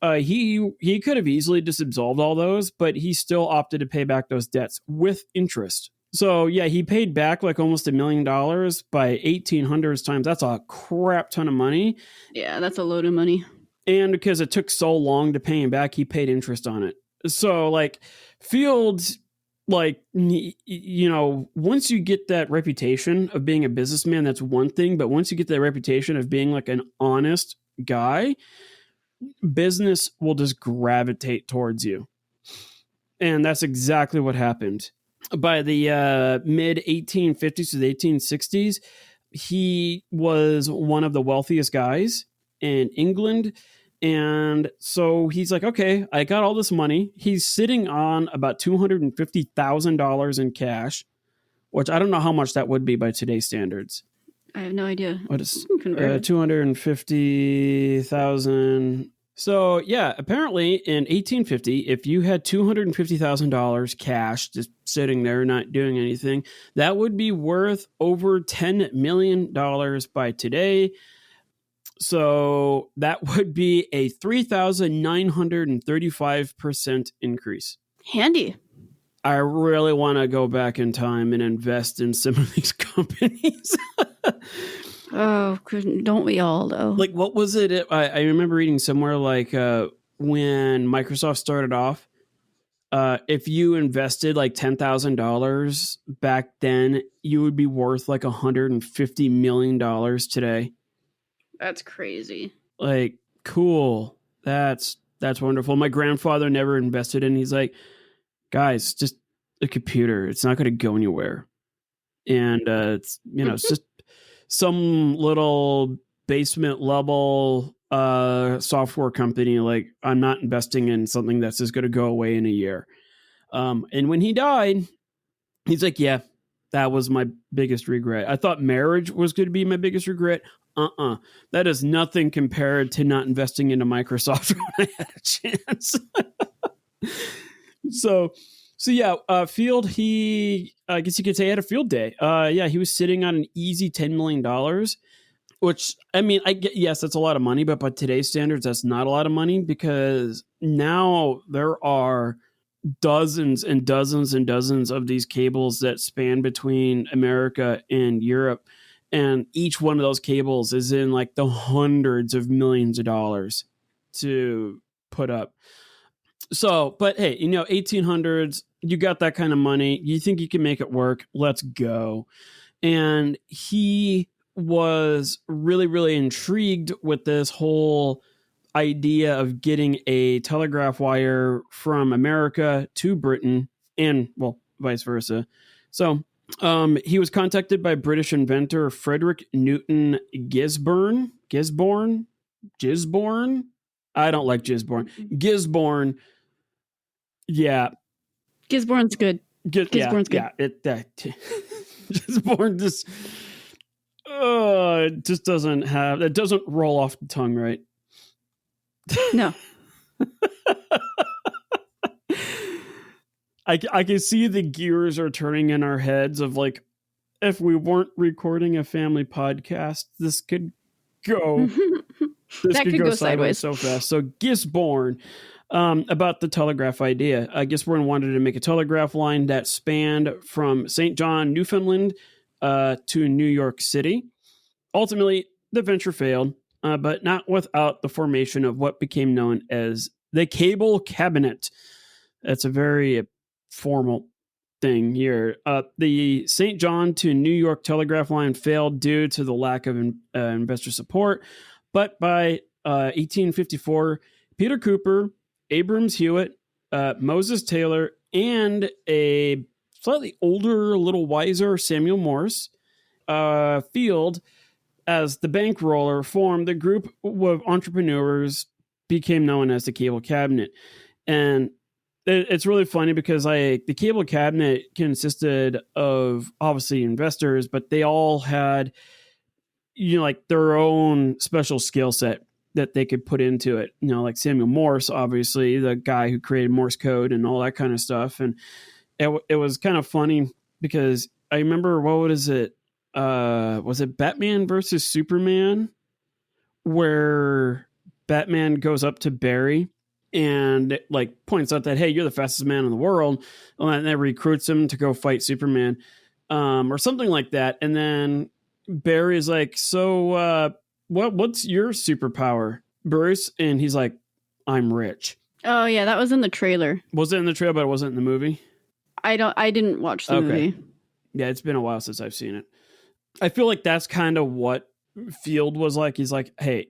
He could have easily just absolved all those, but he still opted to pay back those debts with interest. So yeah, he paid back like almost $1 million by 1800s times. That's a crap ton of money. Yeah, that's a load of money. And because it took so long to pay him back, he paid interest on it. So, like, Fields, like, you know, once you get that reputation of being a businessman, that's one thing. But once you get that reputation of being like an honest guy, business will just gravitate towards you. And that's exactly what happened. By the mid 1850s to the 1860s, he was one of the wealthiest guys in England. And so he's like, okay, I got all this money. He's sitting on about $250,000 in cash, which I don't know how much that would be by today's standards. I have no idea. What is 250,000? So yeah, apparently in 1850, if you had $250,000 cash just sitting there not doing anything, that would be worth over $10 million by today. So that would be a 3,935% increase. Handy. I really want to go back in time and invest in some of these companies. Oh, don't we all, though? Like, what was it? I remember reading somewhere, like, when Microsoft started off, if you invested like $10,000 back then, you would be worth like $150 million today. That's crazy. Like, cool. That's wonderful. My grandfather never invested in. He's like, guys, just a computer. It's not going to go anywhere. And it's, you know, it's just some little basement level software company. Like, I'm not investing in something that's just going to go away in a year. And when he died, he's like, yeah, That was my biggest regret. I thought marriage was going to be my biggest regret. That is nothing compared to not investing into Microsoft when I had a chance. So yeah, Field, I guess you could say he had a field day. Yeah, he was sitting on an easy $10 million, which, I mean, yes, that's a lot of money, but by today's standards, that's not a lot of money, because now there are dozens and dozens and dozens of these cables that span between America and Europe. And each one of those cables is in like the hundreds of millions of dollars to put up. So, but hey, 1800s, you got that kind of money. You think you can make it work? Let's go. And he was really, really intrigued with this whole idea of getting a telegraph wire from America to Britain, and, well, vice versa. So he was contacted by British inventor Frederick Newton Gisborne. I don't like Gisborne. Gisborne. Yeah. Gisborne's good. Gisborne's good. Yeah, Gisborne just it doesn't roll off the tongue right. No. I can see the gears are turning in our heads of like, if we weren't recording a family podcast, this could go sideways so fast. So Gisborne, about the telegraph idea. Gisborne wanted to make a telegraph line that spanned from St. John, Newfoundland, to New York City. Ultimately, the venture failed, but not without the formation of what became known as the cable cabinet. That's a very formal thing here. The St. John to New York telegraph line failed due to the lack of investor support, but by 1854, Peter Cooper, Abrams Hewitt, Moses Taylor, and a slightly older, a little wiser Samuel Morse Field, as the bankroller, formed the group of entrepreneurs became known as the Cable Cabinet. And it's really funny because the Cable Cabinet consisted of obviously investors, but they all had like their own special skill set that they could put into it. Like Samuel Morse, obviously the guy who created Morse Code and all that kind of stuff. And it was kind of funny because I remember, what was it? Was it Batman versus Superman, where Batman goes up to Barry and like points out that, hey, you're the fastest man in the world, and then recruits him to go fight Superman, or something like that. And then Barry is like, so what's your superpower, Bruce? And he's like, I'm rich. Oh yeah, that was in the trailer. Was it in the trailer, but it wasn't in the movie? I didn't watch the movie. Yeah, it's been a while since I've seen it. I feel like that's kind of what Field was like. He's like, hey,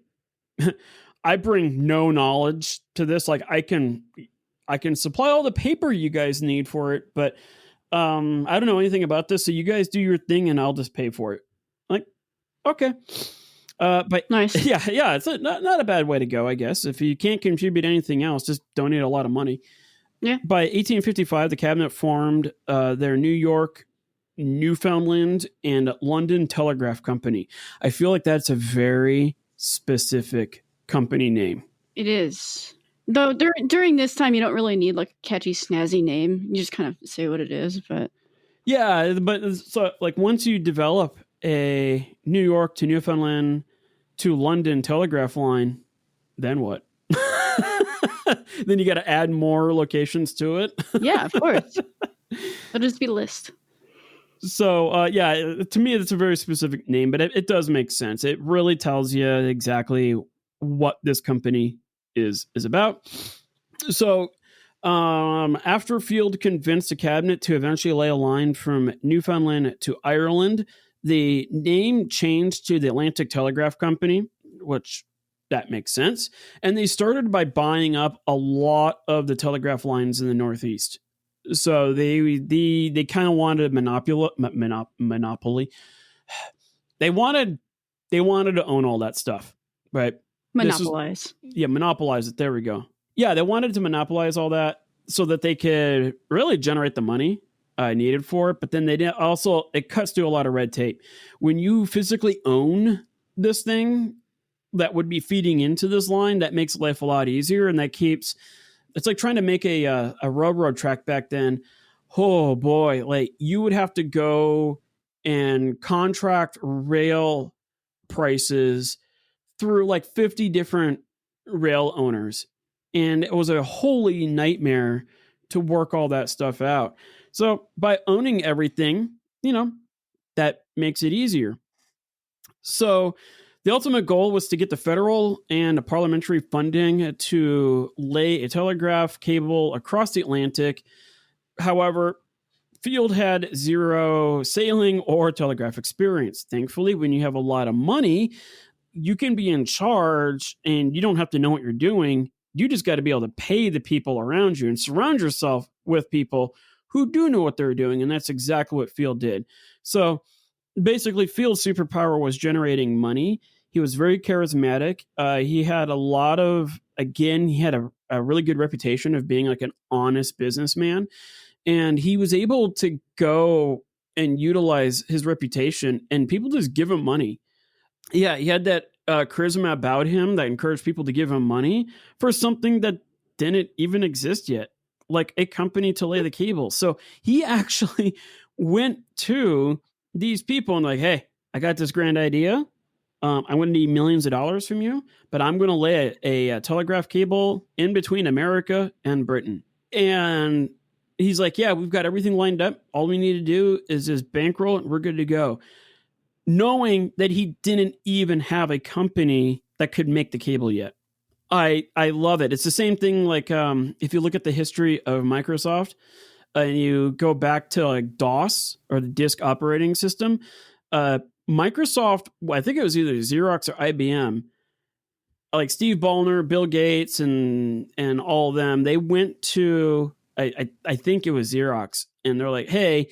I bring no knowledge to this. Like, I can supply all the paper you guys need for it, but I don't know anything about this. So you guys do your thing and I'll just pay for it. Like, okay. But nice. Yeah. It's not a bad way to go, I guess. If you can't contribute anything else, just donate a lot of money. Yeah. By 1855, the cabinet formed their New York, Newfoundland, and London Telegraph Company. I feel like that's a very specific company name. It is. Though during this time, you don't really need like a catchy, snazzy name. You just kind of say what it is. But yeah, but so like once you develop a New York to Newfoundland to London telegraph line, then what? Then you got to add more locations to it. Yeah, of course. It'll just be a list. So, yeah, to me, it's a very specific name, but it does make sense. It really tells you exactly what this company is about. So, after Field convinced the cabinet to eventually lay a line from Newfoundland to Ireland, the name changed to the Atlantic Telegraph Company, which that makes sense. And they started by buying up a lot of the telegraph lines in the Northeast. So they kind of wanted monopoly. They wanted to own all that stuff, right? Monopolize. Monopolize it. There we go. Yeah, they wanted to monopolize all that so that they could really generate the money needed for it. But then they didn't also, it cuts through a lot of red tape. When you physically own this thing that would be feeding into this line, that makes life a lot easier. And that keeps, it's like trying to make a railroad track back then. Oh boy, like you would have to go and contract rail prices through like 50 different rail owners. And it was a holy nightmare to work all that stuff out. So by owning everything, that makes it easier. So the ultimate goal was to get the federal and parliamentary funding to lay a telegraph cable across the Atlantic. However, Field had zero sailing or telegraph experience. Thankfully, when you have a lot of money, you can be in charge and you don't have to know what you're doing. You just got to be able to pay the people around you and surround yourself with people who do know what they're doing. And that's exactly what Field did. So basically, Field's superpower was generating money. He was very charismatic. He had he had a really good reputation of being like an honest businessman. And he was able to go and utilize his reputation, and people just give him money. Yeah, he had that charisma about him that encouraged people to give him money for something that didn't even exist yet, like a company to lay the cable. So he actually went to these people and like, hey, I got this grand idea. I'm going to need millions of dollars from you, but I'm going to lay a telegraph cable in between America and Britain. And he's like, yeah, we've got everything lined up. All we need to do is just bankroll and we're good to go. Knowing that he didn't even have a company that could make the cable yet. I love it. It's the same thing like if you look at the history of Microsoft and you go back to like DOS or the disk operating system, Microsoft, I think it was either Xerox or IBM, like Steve Ballmer, Bill Gates, and all of them, they went to, I think it was Xerox, and they're like, hey,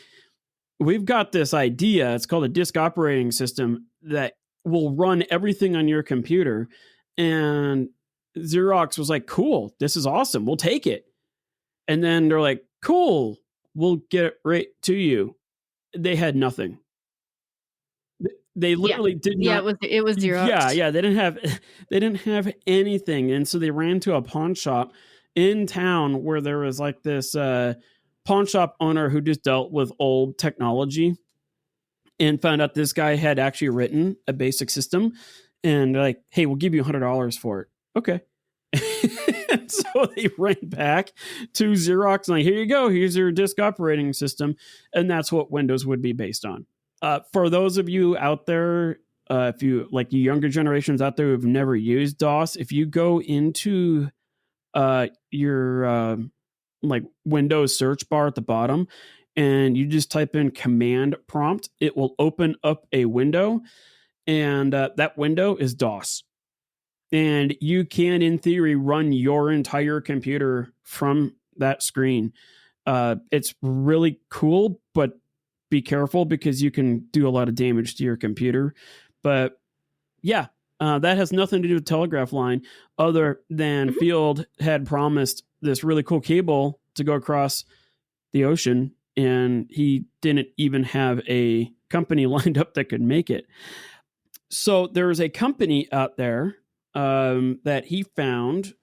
we've got this idea. It's called a disk operating system that will run everything on your computer. And Xerox was like, cool, this is awesome. We'll take it. And then they're like, cool, we'll get it right to you. They had nothing. They literally did not. Yeah, it was Xerox. Yeah, they didn't have anything. And so they ran to a pawn shop in town where there was like this pawn shop owner who just dealt with old technology and found out this guy had actually written a basic system. And they're like, hey, we'll give you $100 for it. Okay. And so they ran back to Xerox and like, here you go. Here's your disk operating system. And that's what Windows would be based on. For those of you out there, if you like the younger generations out there who've never used DOS, if you go into your like Windows search bar at the bottom and you just type in command prompt, it will open up a window, and that window is DOS. And you can, in theory, run your entire computer from that screen. It's really cool, but be careful because you can do a lot of damage to your computer. But yeah, that has nothing to do with telegraph line other than Field had promised this really cool cable to go across the ocean, and he didn't even have a company lined up that could make it. So there was a company out there that he found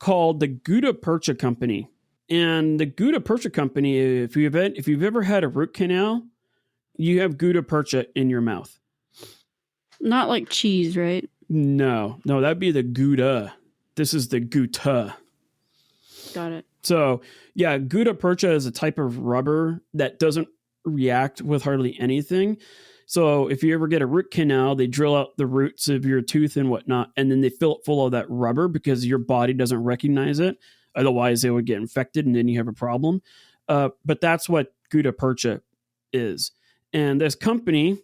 called the Gutta Percha Company. And the Gutta Percha Company, if you've ever had a root canal, you have Gutta Percha in your mouth. Not like cheese, right? No, that'd be the Gouda. This is the Gutta. Got it. So yeah, Gutta Percha is a type of rubber that doesn't react with hardly anything. So if you ever get a root canal, they drill out the roots of your tooth and whatnot, and then they fill it full of that rubber because your body doesn't recognize it. Otherwise, they would get infected, and then you have a problem. But that's what Gutta Percha is. And this company,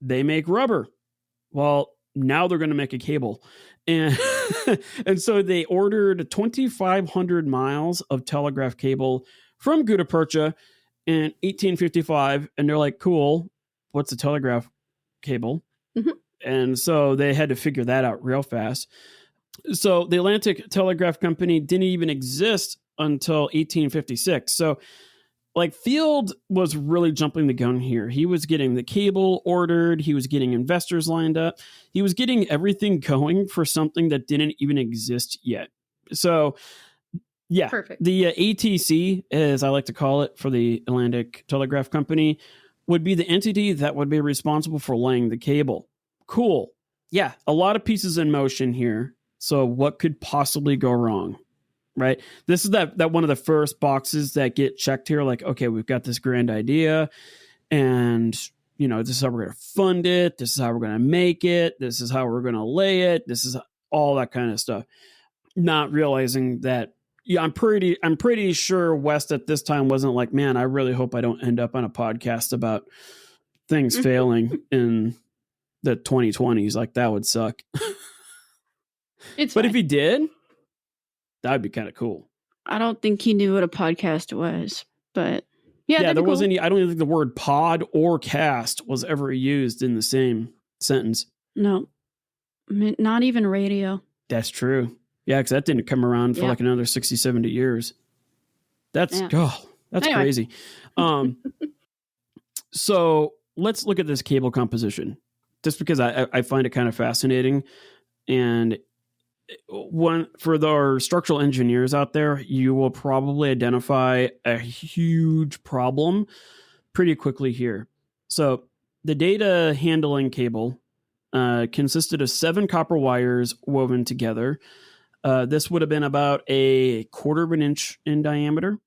they make rubber. Well, now they're going to make a cable. And, and so they ordered 2,500 miles of telegraph cable from Gutta Percha in 1855. And they're like, cool, what's a telegraph cable? Mm-hmm. And so they had to figure that out real fast. So the Atlantic Telegraph Company didn't even exist until 1856. So like Field was really jumping the gun here. He was getting the cable ordered. He was getting investors lined up. He was getting everything going for something that didn't even exist yet. So, yeah, Perfect. the ATC, as I like to call it for the Atlantic Telegraph Company, would be the entity that would be responsible for laying the cable. Cool. Yeah, a lot of pieces in motion here. So what could possibly go wrong? Right? This is that one of the first boxes that get checked here. Like, okay, we've got this grand idea, and this is how we're going to fund it. This is how we're going to make it. This is how we're going to lay it. This is all that kind of stuff. Not realizing that, I'm pretty sure West at this time wasn't like, man, I really hope I don't end up on a podcast about things failing in the 2020s. Like, that would suck. But if he did, that'd be kind of cool. I don't think he knew what a podcast was, but yeah, there wasn't any. I don't even think the word pod or cast was ever used in the same sentence. No, not even radio. That's true. Yeah, because that didn't come around for like another 60, 70 years. That's crazy. So let's look at this cable composition, just because I find it kind of fascinating. And for our structural engineers out there, you will probably identify a huge problem pretty quickly here. So the data handling cable consisted of 7 copper wires woven together. This would have been about a 1/4 of an inch in diameter.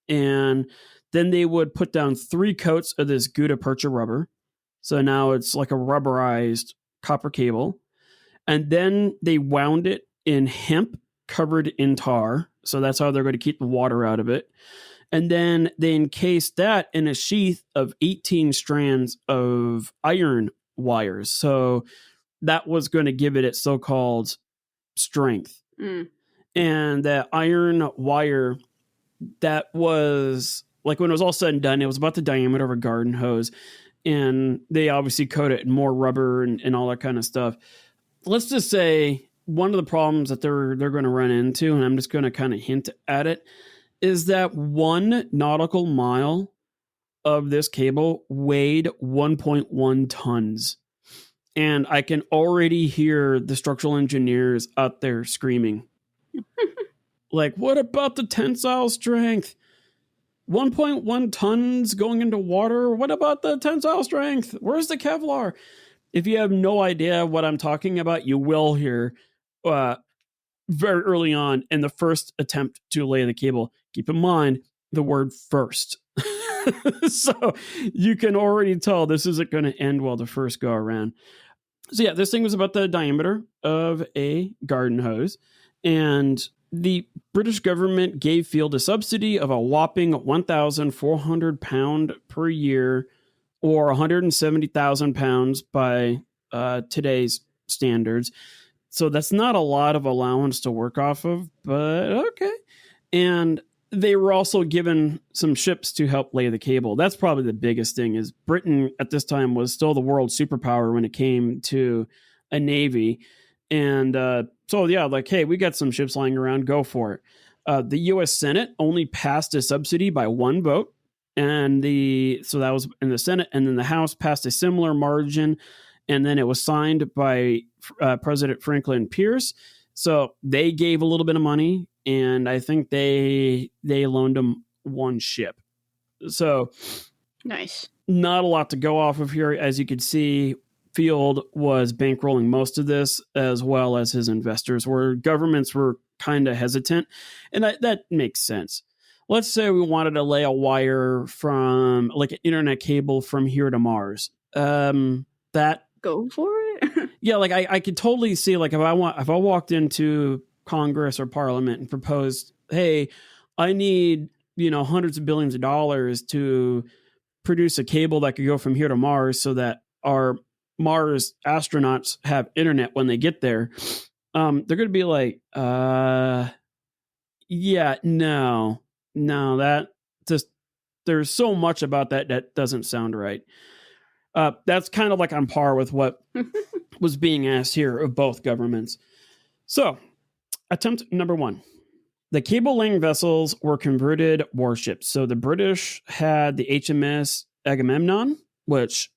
And then they would put down 3 coats of this gutta percha rubber. So now it's like a rubberized copper cable. And then they wound it in hemp covered in tar. So that's how they're going to keep the water out of it. And then they encased that in a sheath of 18 strands of iron wires. So that was going to give it its so-called strength. And that iron wire, that was like, when it was all said and done, it was about the diameter of a garden hose. And they obviously coat it in more rubber and all that kind of stuff. Let's just say one of the problems that they're going to run into, and I'm just going to kind of hint at it, is that 1 nautical mile of this cable weighed 1.1 tons. And I can already hear the structural engineers out there screaming. Like, what about the tensile strength? 1.1 tons going into water? What about the tensile strength? Where's the Kevlar? If you have no idea what I'm talking about, you will hear very early on in the first attempt to lay the cable. Keep in mind the word first. So you can already tell this isn't going to end well the first go around. So yeah, this thing was about the diameter of a garden hose. And the British government gave Field a subsidy of a whopping £1,400 per year, or 170,000 pounds by today's standards. So that's not a lot of allowance to work off of, but okay. And they were also given some ships to help lay the cable. That's probably the biggest thing, is Britain at this time was still the world superpower when it came to a navy. And so, yeah, like, hey, we got some ships lying around, go for it. The U.S. Senate only passed a subsidy by 1 vote. And so that was in the Senate, and then the House passed a similar margin, and then it was signed by President Franklin Pierce. So they gave a little bit of money, and I think they loaned them 1 ship. So nice. Not a lot to go off of here. As you can see, Field was bankrolling most of this, as well as his investors, where governments were kind of hesitant, and that makes sense. Let's say we wanted to lay a wire from, like, an internet cable from here to Mars. That go for it. Yeah, like I could totally see, like, if I walked into Congress or Parliament and proposed, hey, I need, hundreds of billions of dollars to produce a cable that could go from here to Mars so that our Mars astronauts have internet when they get there. They're going to be like, yeah, no, that just, there's so much about that doesn't sound right. That's kind of like on par with what was being asked here of both governments. So, attempt number 1. The cable-laying vessels were converted warships. So the British had the HMS Agamemnon, which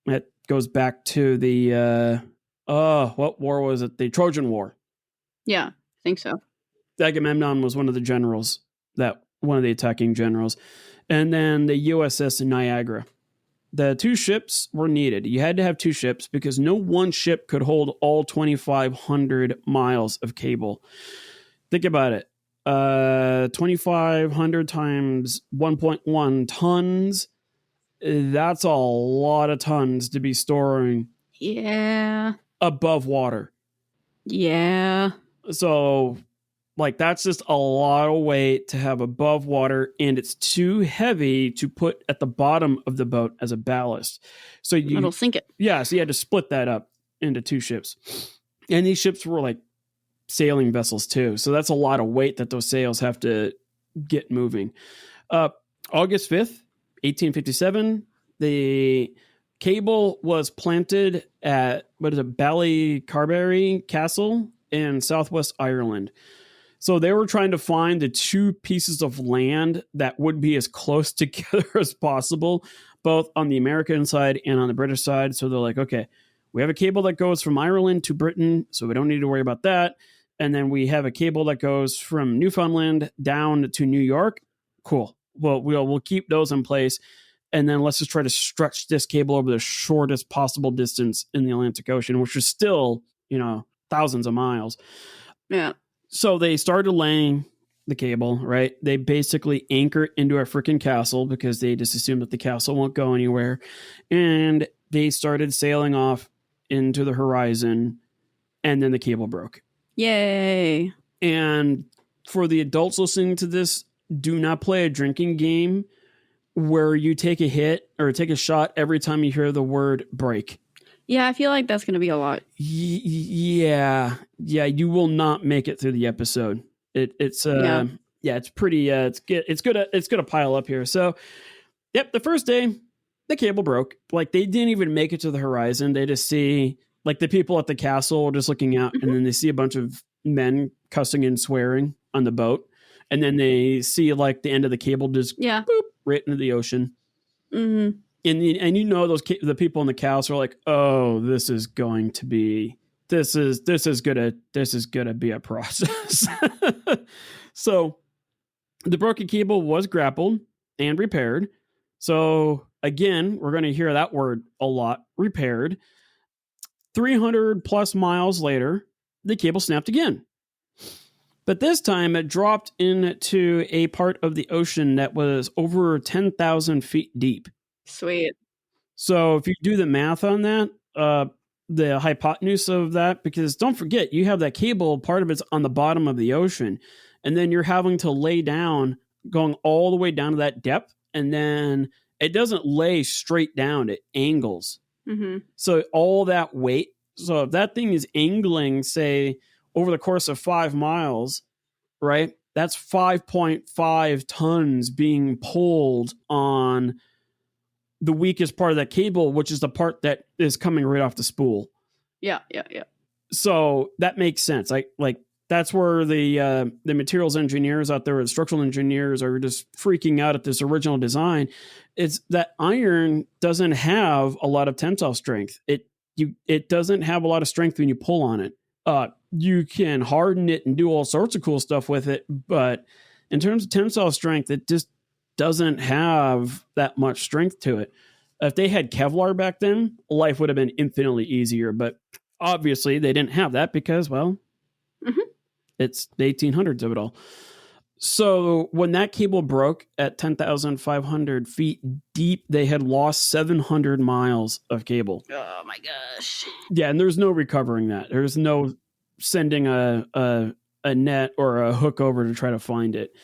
it goes back to the what war was it? The Trojan War. Yeah, I think so. Agamemnon was one of the generals, one of the attacking generals. And then the USS Niagara. The two ships were needed. You had to have two ships because no one ship could hold all 2,500 miles of cable. Think about it. 2,500 times 1.1 tons. That's a lot of tons to be storing. Yeah. Above water. Yeah. So, like, that's just a lot of weight to have above water, and it's too heavy to put at the bottom of the boat as a ballast. So it'll sink it. Yeah, so you had to split that up into two ships. And these ships were like sailing vessels too. So that's a lot of weight that those sails have to get moving. August 5th, 1857, the cable was planted at, Ballycarberry Castle in southwest Ireland. So they were trying to find the two pieces of land that would be as close together as possible, both on the American side and on the British side. So they're like, okay, we have a cable that goes from Ireland to Britain, so we don't need to worry about that. And then we have a cable that goes from Newfoundland down to New York. Cool. Well, we'll keep those in place. And then let's just try to stretch this cable over the shortest possible distance in the Atlantic Ocean, which is still, thousands of miles. Yeah. So they started laying the cable, right? They basically anchor into a freaking castle because they just assume that the castle won't go anywhere. And they started sailing off into the horizon, and then the cable broke. Yay. And for the adults listening to this, do not play a drinking game where you take a hit or take a shot every time you hear the word break. Yeah, I feel like that's going to be a lot. Yeah, you will not make it through the episode. It's pretty it's gonna pile up here. So, yep, the first day the cable broke. Like, they didn't even make it to the horizon. They just see, like, the people at the castle just looking out, and then they see a bunch of men cussing and swearing on the boat, and then they see, like, the end of the cable just boop right into the ocean. Mm-hmm. And the people in the castle are like, oh, this is gonna be a process. So the broken cable was grappled and repaired. So again, we're going to hear that word a lot, repaired. 300 plus miles later, the cable snapped again. But this time it dropped into a part of the ocean that was over 10,000 feet deep. Sweet. So if you do the math on that, the hypotenuse of that, because don't forget, you have that cable, part of it's on the bottom of the ocean, and then you're having to lay down, going all the way down to that depth, and then it doesn't lay straight down, it angles. Mm-hmm. So all that weight, so if that thing is angling, say, over the course of 5 miles, right, that's 5.5 tons being pulled on the weakest part of that cable, which is the part that is coming right off the spool. Yeah. So that makes sense. Like that's where the materials engineers out there, the structural engineers, are just freaking out at this original design. It's that iron doesn't have a lot of tensile strength. It doesn't have a lot of strength when you pull on it. You can harden it and do all sorts of cool stuff with it, but in terms of tensile strength, it just doesn't have that much strength to it. If they had Kevlar back then, life would have been infinitely easier, but obviously they didn't have that because, well, It's the 1800s of it all. So when that cable broke at 10,500 feet deep, they had lost 700 miles of cable. Oh my gosh. Yeah, and there's no recovering that. There's no sending a net or a hook over to try to find it.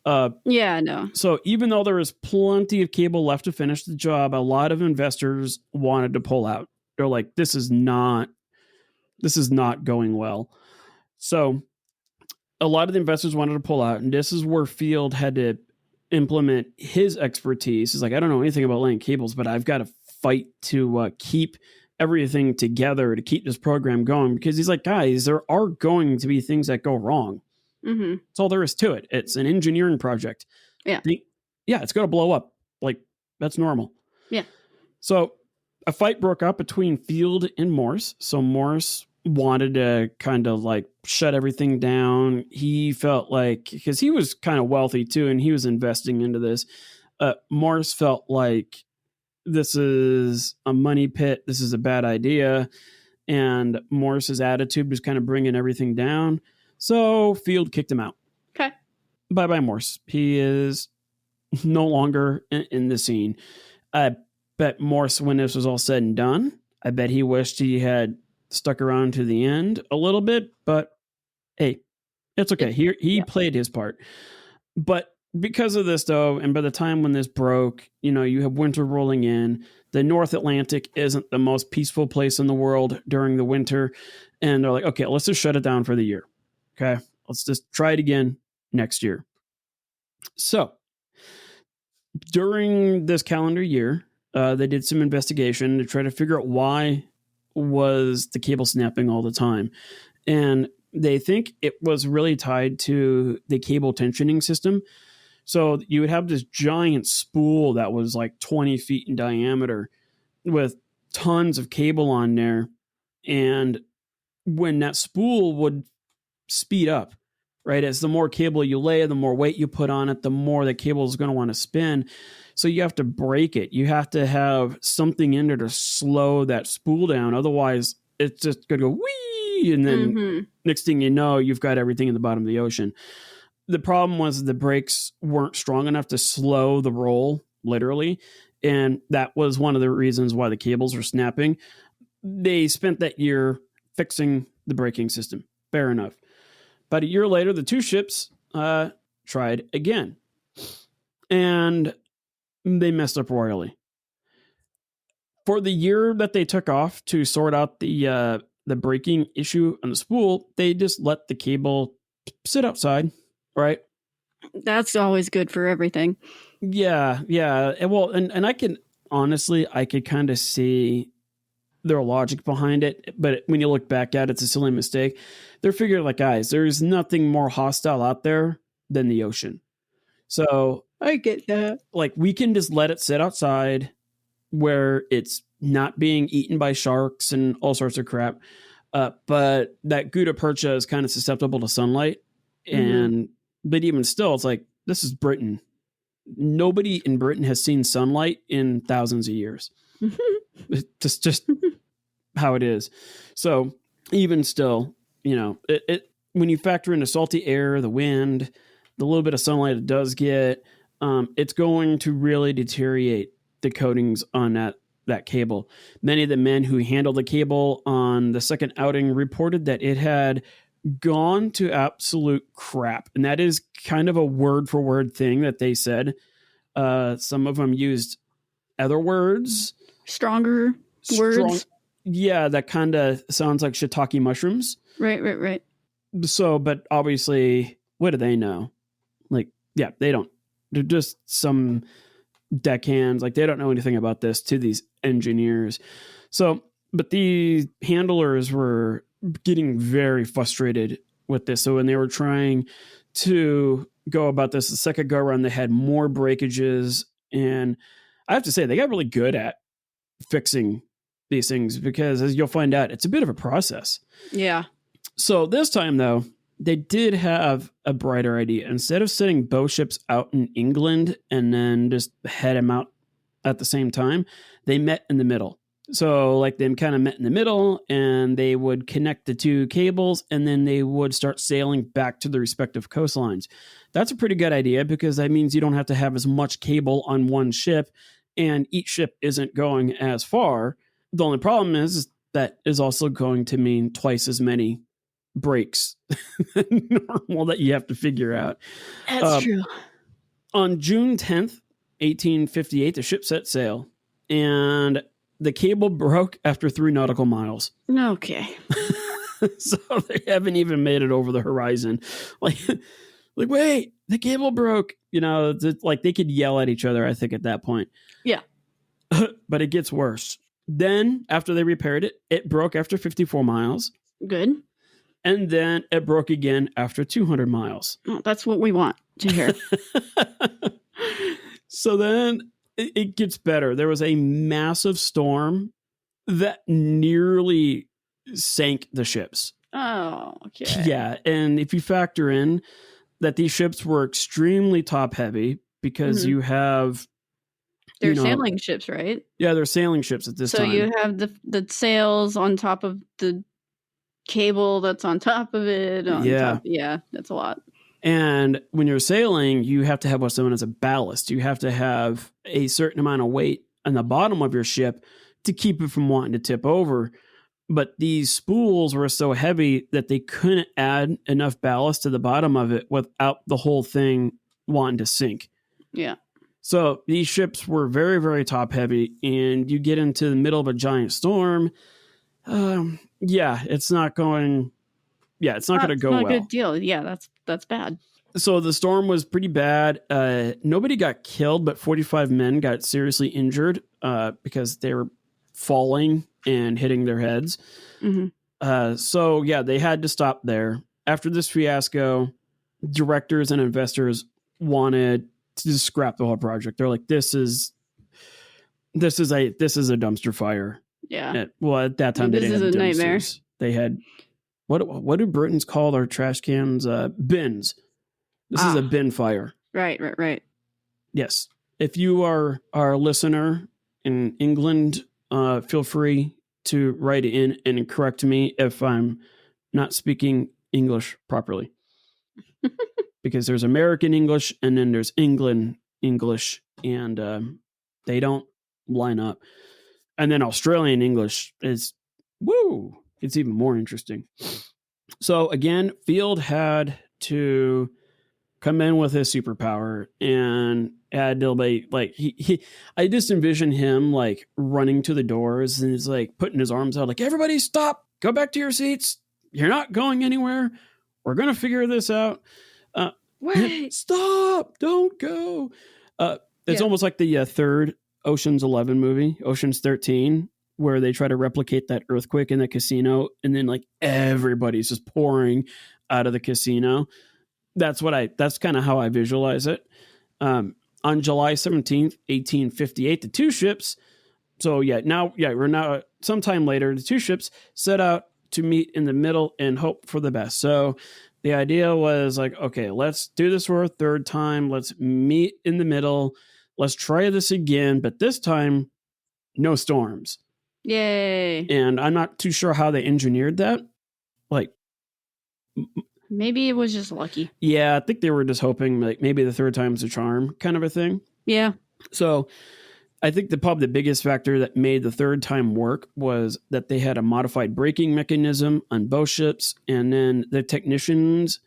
No. So even though there was plenty of cable left to finish the job, a lot of investors wanted to pull out. They're like, this is not going well. So a lot of the investors wanted to pull out, and this is where Field had to implement his expertise. He's like, I don't know anything about laying cables, but I've got to fight to keep everything together to keep this program going, because he's like, guys, there are going to be things that go wrong. Mm-hmm. That's all there is to it. It's an engineering project. Yeah. It's going to blow up. Like, that's normal. Yeah. So a fight broke out between Field and Morse. So Morse wanted to kind of like shut everything down. He felt like, because he was kind of wealthy too, and he was investing into this. Morse felt like this is a money pit. This is a bad idea. And Morse's attitude was kind of bringing everything down. So Field kicked him out. Okay. Bye-bye, Morse. He is no longer in the scene. I bet Morse, when this was all said and done, I bet he wished he had stuck around to the end a little bit. But hey, it's okay. He played his part. But because of this, though, and by the time when this broke, you have winter rolling in. The North Atlantic isn't the most peaceful place in the world during the winter. And they're like, okay, let's just shut it down for the year. Okay, let's just try it again next year. So during this calendar year, they did some investigation to try to figure out why was the cable snapping all the time. And they think it was really tied to the cable tensioning system. So you would have this giant spool that was like 20 feet in diameter with tons of cable on there. And when that spool would speed up, right, as the more cable you lay, the more weight you put on it, the more the cable is going to want to spin. So you have to break it. You have to have something in there to slow that spool down. Otherwise, it's just going to go whee. And then next thing you know, you've got everything in the bottom of the ocean. The problem was the brakes weren't strong enough to slow the roll, literally. And that was one of the reasons why the cables were snapping. They spent that year fixing the braking system. Fair enough. About a year later, the two ships tried again. And they messed up royally. For the year that they took off to sort out the braking issue on the spool, they just let the cable sit outside. Right. That's always good for everything. Yeah. And I can honestly, I could kind of see their logic behind it. But when you look back at it, it's a silly mistake. They're figuring like, guys, there's nothing more hostile out there than the ocean. So I get that. Like, we can just let it sit outside where it's not being eaten by sharks and all sorts of crap. But that gutta percha is kind of susceptible to sunlight. But even still, it's like, this is Britain. Nobody in Britain has seen sunlight in thousands of years. It's just how it is. So even still, it when you factor in the salty air, the wind, the little bit of sunlight it does get, it's going to really deteriorate the coatings on that cable. Many of the men who handled the cable on the second outing reported that it had gone to absolute crap. And that is kind of a word for word thing that they said. Some of them used other words. Stronger words. Yeah, that kind of sounds like shiitake mushrooms. Right. So, but obviously, what do they know? Like, yeah, they don't. They're just some deckhands. Like, they don't know anything about this to these engineers. So, but the handlers were getting very frustrated with this. So when they were trying to go about this the second go around, they had more breakages. And I have to say, they got really good at fixing these things because, as you'll find out, it's a bit of a process. Yeah. So this time, though, they did have a brighter idea. Instead of sending bow ships out in England and then just head them out at the same time, they met in the middle. So like they kind of met in the middle and they would connect the two cables and then they would start sailing back to the respective coastlines. That's a pretty good idea because that means you don't have to have as much cable on one ship and each ship isn't going as far. The only problem is that is also going to mean twice as many breaks than normal that you have to figure out. That's true. On June 10th, 1858, the ship set sail and the cable broke after 3 nautical miles. Okay. So they haven't even made it over the horizon. Like wait, the cable broke. Like they could yell at each other, I think, at that point. Yeah. But it gets worse. Then, after they repaired it, it broke after 54 miles. Good. and then it broke again after 200 miles. Oh, that's what we want to hear. So then it gets better. There was a massive storm that nearly sank the ships. Oh, okay. Yeah, and if you factor in that these ships were extremely top heavy because you have they're sailing ships, right? Yeah, they're sailing ships at this time. So you have the sails on top of the cable that's on top of it. Yeah, that's a lot. And when you're sailing, you have to have what's known as a ballast. You have to have a certain amount of weight on the bottom of your ship to keep it from wanting to tip over. But these spools were so heavy that they couldn't add enough ballast to the bottom of it without the whole thing wanting to sink. Yeah. So these ships were very, very top heavy, and you get into the middle of a giant storm. It's not going. Yeah, it's not going to go well. Not a good deal. Yeah, that's bad. So the storm was pretty bad. Nobody got killed, but 45 men got seriously injured because they were falling and hitting their heads. So they had to stop there. After this fiasco, directors and investors wanted to just scrap the whole project. They're like, this is a dumpster fire. Yeah. At that time, this is a nightmare. They had what do Britons call their trash cans? Bins. This is a bin fire. Right. Yes. If you are our listener in England, feel free to write in and correct me if I'm not speaking English properly. Because there's American English and then there's England English, and they don't line up. And then Australian English is, it's even more interesting. So again, Field had to come in with his superpower and had to I just envision him like running to the doors and he's like putting his arms out like, everybody stop, go back to your seats. You're not going anywhere. We're going to figure this out. Wait, stop, don't go. It's almost like the third Ocean's 11 movie, Ocean's 13, where they try to replicate that earthquake in the casino, and then like everybody's just pouring out of the casino. That's kind of how I visualize it. On July 17th, 1858, the two ships. So we're now sometime later, the two ships set out to meet in the middle and hope for the best. So the idea was like, okay, let's do this for a third time. Let's meet in the middle. Let's try this again, but this time, no storms. Yay. And I'm not too sure how they engineered that. Like, maybe it was just lucky. Yeah, I think they were just hoping like maybe the third time's a charm kind of a thing. Yeah. So I think probably the biggest factor that made the third time work was that they had a modified braking mechanism on both ships, and then the technicians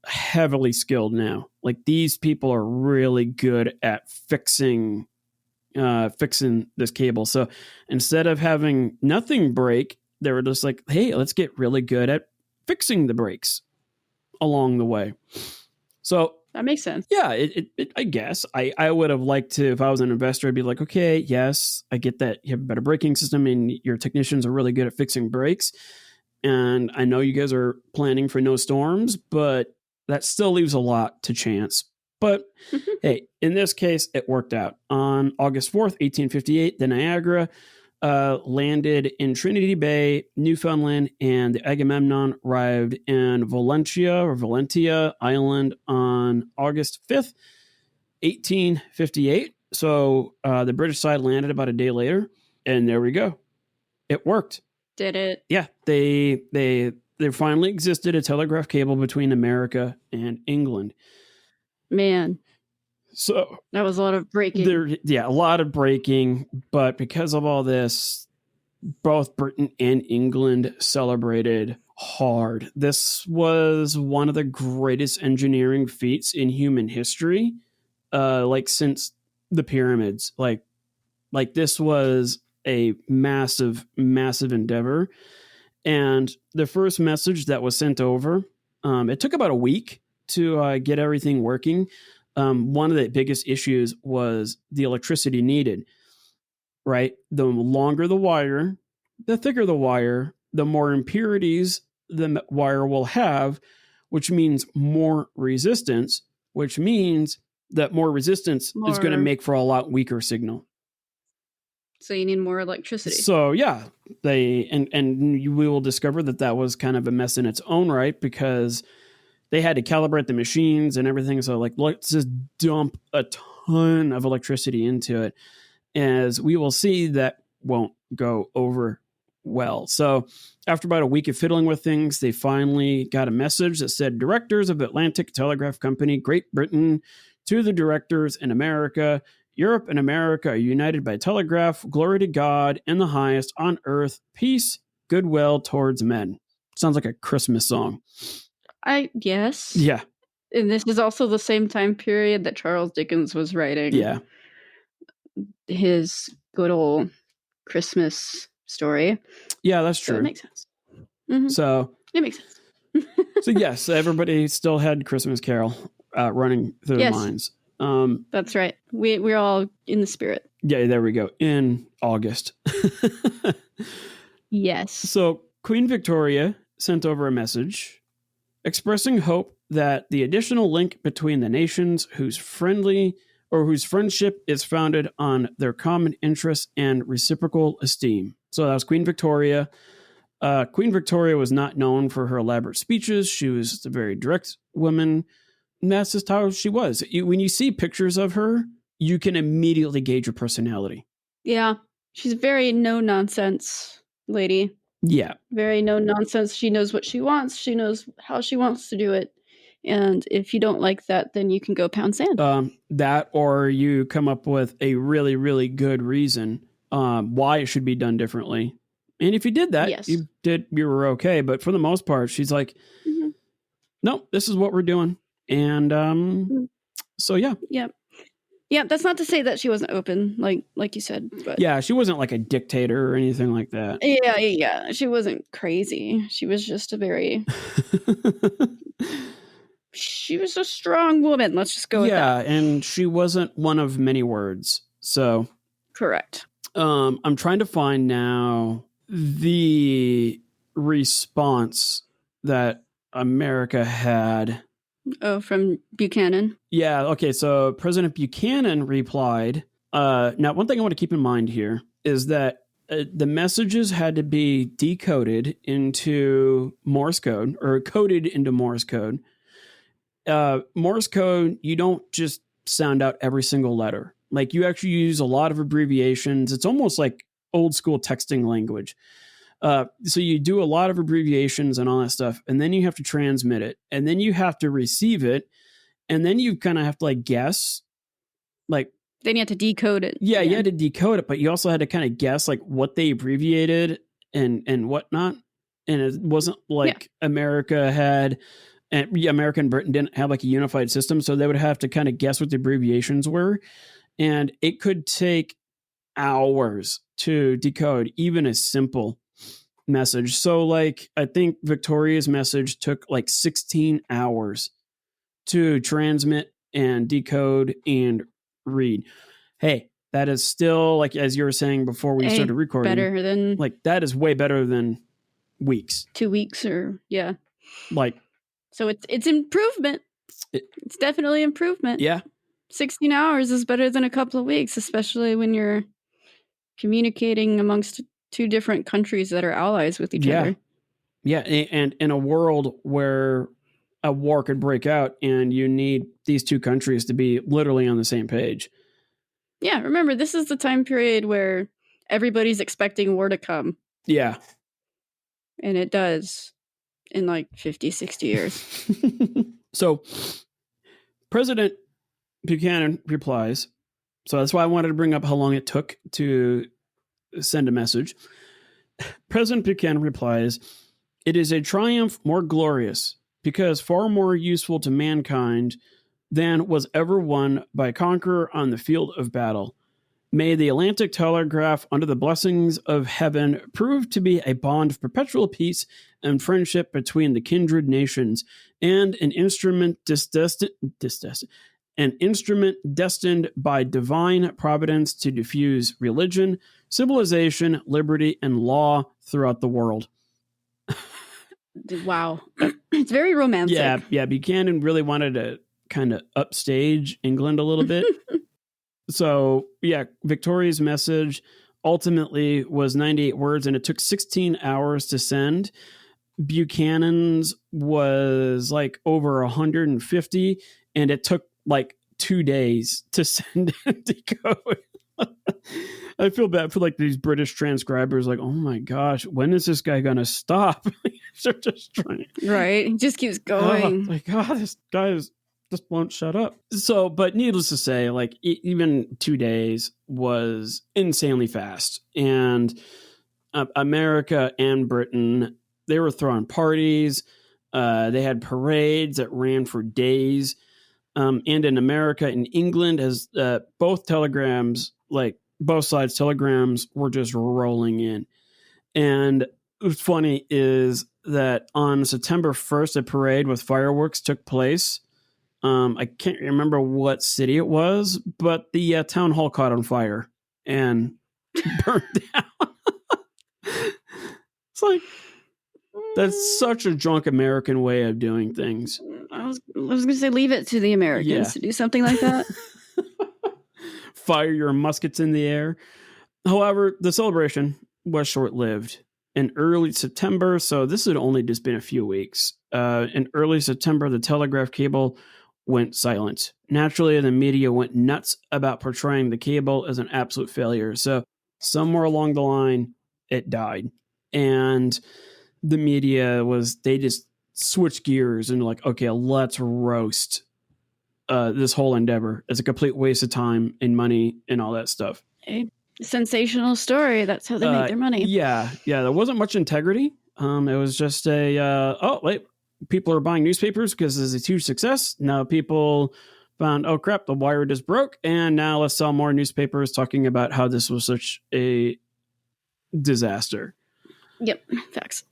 heavily skilled now. Like these people are really good at fixing this cable. So instead of having nothing break, they were just like, hey, let's get really good at fixing the brakes along the way. So that makes sense. Yeah, I guess I would have liked to, if I was an investor, I'd be like, okay, yes, I get that you have a better braking system and your technicians are really good at fixing brakes. And I know you guys are planning for no storms, but that still leaves a lot to chance. But hey, in this case, it worked out. On August 4th, 1858, the Niagara landed in Trinity Bay, Newfoundland, and the Agamemnon arrived in Valentia Island on August 5th, 1858. So the British side landed about a day later, and there we go. It worked. Did it? Yeah, there finally existed a telegraph cable between America and England. Man. So that was a lot of breaking. A lot of breaking, but because of all this, both Britain and England celebrated hard. This was one of the greatest engineering feats in human history, since the pyramids. Like this was a massive, massive endeavor. And the first message that was sent over, it took about a week to get everything working. One of the biggest issues was the electricity needed, right? The longer the wire, the thicker the wire, the more impurities the wire will have, which means more resistance, which means that more resistance is going to make for a lot weaker signal. So you need more electricity. So yeah, we will discover that was kind of a mess in its own right, because they had to calibrate the machines and everything. So like, let's just dump a ton of electricity into it. As we will see, that won't go over well. So after about a week of fiddling with things, they finally got a message that said, "Directors of Atlantic Telegraph Company, Great Britain, to the directors in America, Europe and America are united by telegraph. Glory to God in the highest, on earth, peace, goodwill towards men." Sounds like a Christmas song. Yes. Yeah. And this is also the same time period that Charles Dickens was writing his good old Christmas story. Yeah, that's true. So it makes sense. Mm-hmm. So it makes sense. So yes, everybody still had Christmas Carol running through their minds. That's right. We're all in the spirit. Yeah, there we go. In August. Yes. So Queen Victoria sent over a message expressing hope that the additional link between the nations whose friendship is founded on their common interests and reciprocal esteem. So that was Queen Victoria. Queen Victoria was not known for her elaborate speeches. She was a very direct woman. And that's just how she was. When you see pictures of her, you can immediately gauge her personality. Yeah. She's a very no-nonsense lady. Yeah. Very no-nonsense. She knows what she wants. She knows how she wants to do it. And if you don't like that, then you can go pound sand. That, or you come up with a really, really good reason why it should be done differently. And if you did that, you were okay. But for the most part, she's like, no, this is what we're doing. And so, yeah. Yeah. Yeah, that's not to say that she wasn't open, like you said. But yeah, she wasn't like a dictator or anything like that. Yeah. She wasn't crazy. She was just a very... she was a strong woman. Let's just go with that. Yeah, and she wasn't one of many words. So... Correct. I'm trying to find now the response that America had. Oh, from Buchanan? Yeah, okay, so President Buchanan replied. Now, one thing I want to keep in mind here is that the messages had to be decoded into Morse code, or coded into Morse code. Morse code, you don't just sound out every single letter. Like, you actually use a lot of abbreviations. It's almost like old school texting language. So you do a lot of abbreviations and all that stuff, and then you have to transmit it, and then you have to receive it, and then you kind of have to like guess, like, then you have to decode it. Yeah, you had to decode it, but you also had to kind of guess like what they abbreviated and whatnot. And it wasn't like America had, and America and Britain didn't have like a unified system, so they would have to kind of guess what the abbreviations were, and it could take hours to decode even a simple message. So like, I think Victoria's message took like 16 hours to transmit and decode and read. Hey, that is still, like, as you were saying before we started recording, better than, like, that is way better than weeks. 2 weeks or like, so it's improvement. It's definitely improvement. Yeah. 16 hours is better than a couple of weeks, especially when you're communicating amongst two different countries that are allies with each other. Yeah, and in a world where a war could break out and you need these two countries to be literally on the same page. Yeah, remember, this is the time period where everybody's expecting war to come. Yeah. And it does in like 50, 60 years. So President Buchanan replies. So that's why I wanted to bring up how long it took to send a message. President Buchanan replies, "It is a triumph more glorious, because far more useful to mankind than was ever won by conqueror on the field of battle. May the Atlantic Telegraph, under the blessings of heaven, prove to be a bond of perpetual peace and friendship between the kindred nations, and an instrument destined by divine providence to diffuse religion, civilization, liberty, and law throughout the world." Wow. It's very romantic. Yeah. Buchanan really wanted to kind of upstage England a little bit. So, yeah, Victoria's message ultimately was 98 words, and it took 16 hours to send. Buchanan's was like over 150, and it took like 2 days to send and decode. I feel bad for like these British transcribers, like, oh my gosh, when is this guy gonna stop? They're just trying. Right. It just keeps going. Oh my god, this guy just won't shut up. So, but needless to say, like even 2 days was insanely fast. And America and Britain, they were throwing parties. They had parades that ran for days. And in America and England, as both telegrams, like both sides telegrams, were just rolling in. And what's funny is that on September 1st, a parade with fireworks took place. I can't remember what city it was, but the town hall caught on fire and burned down. It's like, that's such a drunk American way of doing things. I was going to say, leave it to the Americans to do something like that. Fire your muskets in the air. However, the celebration was short-lived. In early September, so this had only just been a few weeks, in early September, the telegraph cable went silent. Naturally, the media went nuts about portraying the cable as an absolute failure. So somewhere along the line, it died. And the media they just switched gears and like, okay, let's roast this whole endeavor as a complete waste of time and money and all that stuff. A sensational story. That's how they make their money. Yeah. There wasn't much integrity. It was just people are buying newspapers because it's a huge success. Now people found, oh crap, the wire just broke, and now let's sell more newspapers talking about how this was such a disaster. Yep, facts.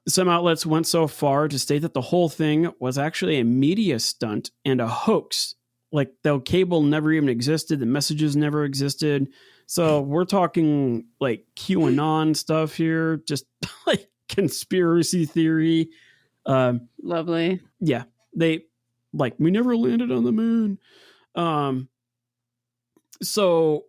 Some outlets went so far to state that the whole thing was actually a media stunt and a hoax. Like the cable never even existed, the messages never existed. So we're talking like QAnon stuff here, just like conspiracy theory. Lovely. Yeah, we never landed on the moon. So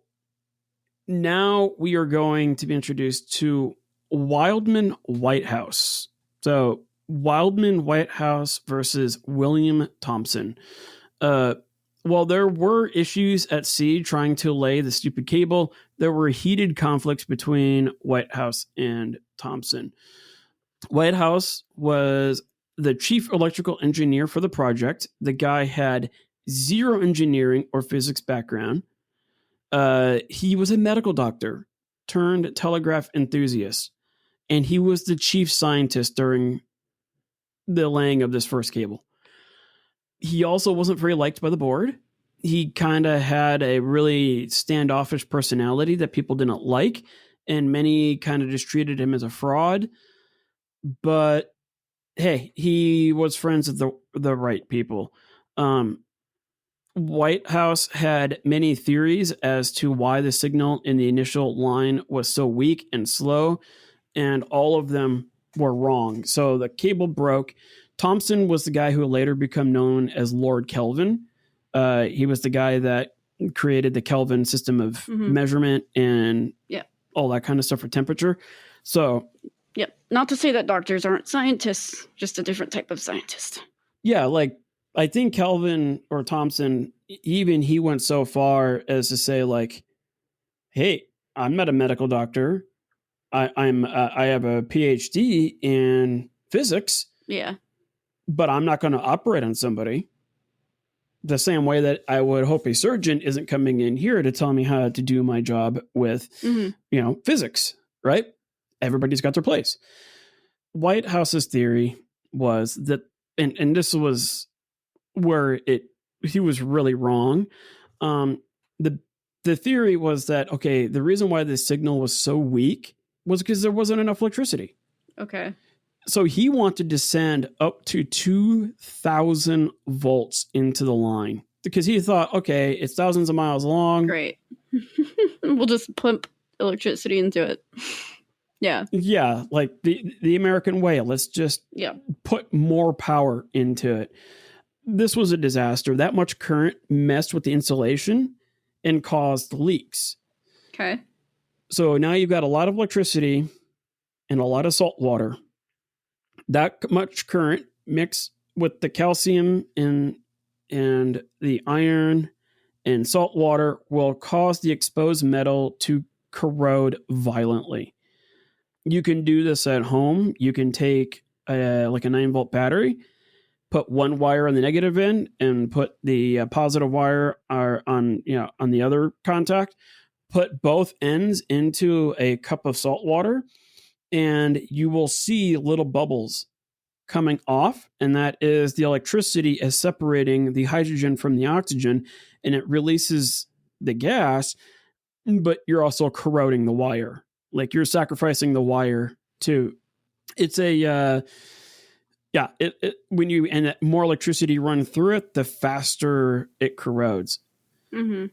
now we are going to be introduced to Wildman Whitehouse. So Wildman Whitehouse versus William Thomson. While there were issues at sea trying to lay the stupid cable, there were heated conflicts between Whitehouse and Thomson. Whitehouse was the chief electrical engineer for the project. The guy had zero engineering or physics background. He was a medical doctor turned telegraph enthusiast, and he was the chief scientist during the laying of this first cable. He also wasn't very liked by the board. He kind of had a really standoffish personality that people didn't like, and many kind of just treated him as a fraud. But hey, he was friends with the right people. Whitehouse had many theories as to why the signal in the initial line was so weak and slow, and all of them were wrong. So the cable broke. Thomson was the guy who later became known as Lord Kelvin. He was the guy that created the Kelvin system of measurement and all that kind of stuff for temperature. So, not to say that doctors aren't scientists, just a different type of scientist. Yeah, like I think Kelvin or Thomson, even he went so far as to say like, hey, I'm not a medical doctor. I have a PhD in physics. Yeah. But I'm not going to operate on somebody the same way that I would hope a surgeon isn't coming in here to tell me how to do my job with, physics, right? Everybody's got their place. Whitehouse's theory was that, and this was where he was really wrong. The theory was that, okay, the reason why the signal was so weak was because there wasn't enough electricity. Okay. So he wanted to send up to 2,000 volts into the line because he thought, okay, it's thousands of miles long. Great. We'll just pump electricity into it. Yeah. Yeah, like the American way. Let's just put more power into it. This was a disaster. That much current messed with the insulation and caused leaks. Okay. So now you've got a lot of electricity and a lot of salt water. That much current mixed with the calcium and the iron and salt water will cause the exposed metal to corrode violently. You can do this at home. You can take like a 9-volt battery, put one wire on the negative end, and put the positive wire on the other contact. Put both ends into a cup of salt water, and you will see little bubbles coming off, and that is the electricity is separating the hydrogen from the oxygen, and it releases the gas, but you're also corroding the wire. Like you're sacrificing the wire to. It's a when you and more electricity run through it, the faster it corrodes. Mm-hmm.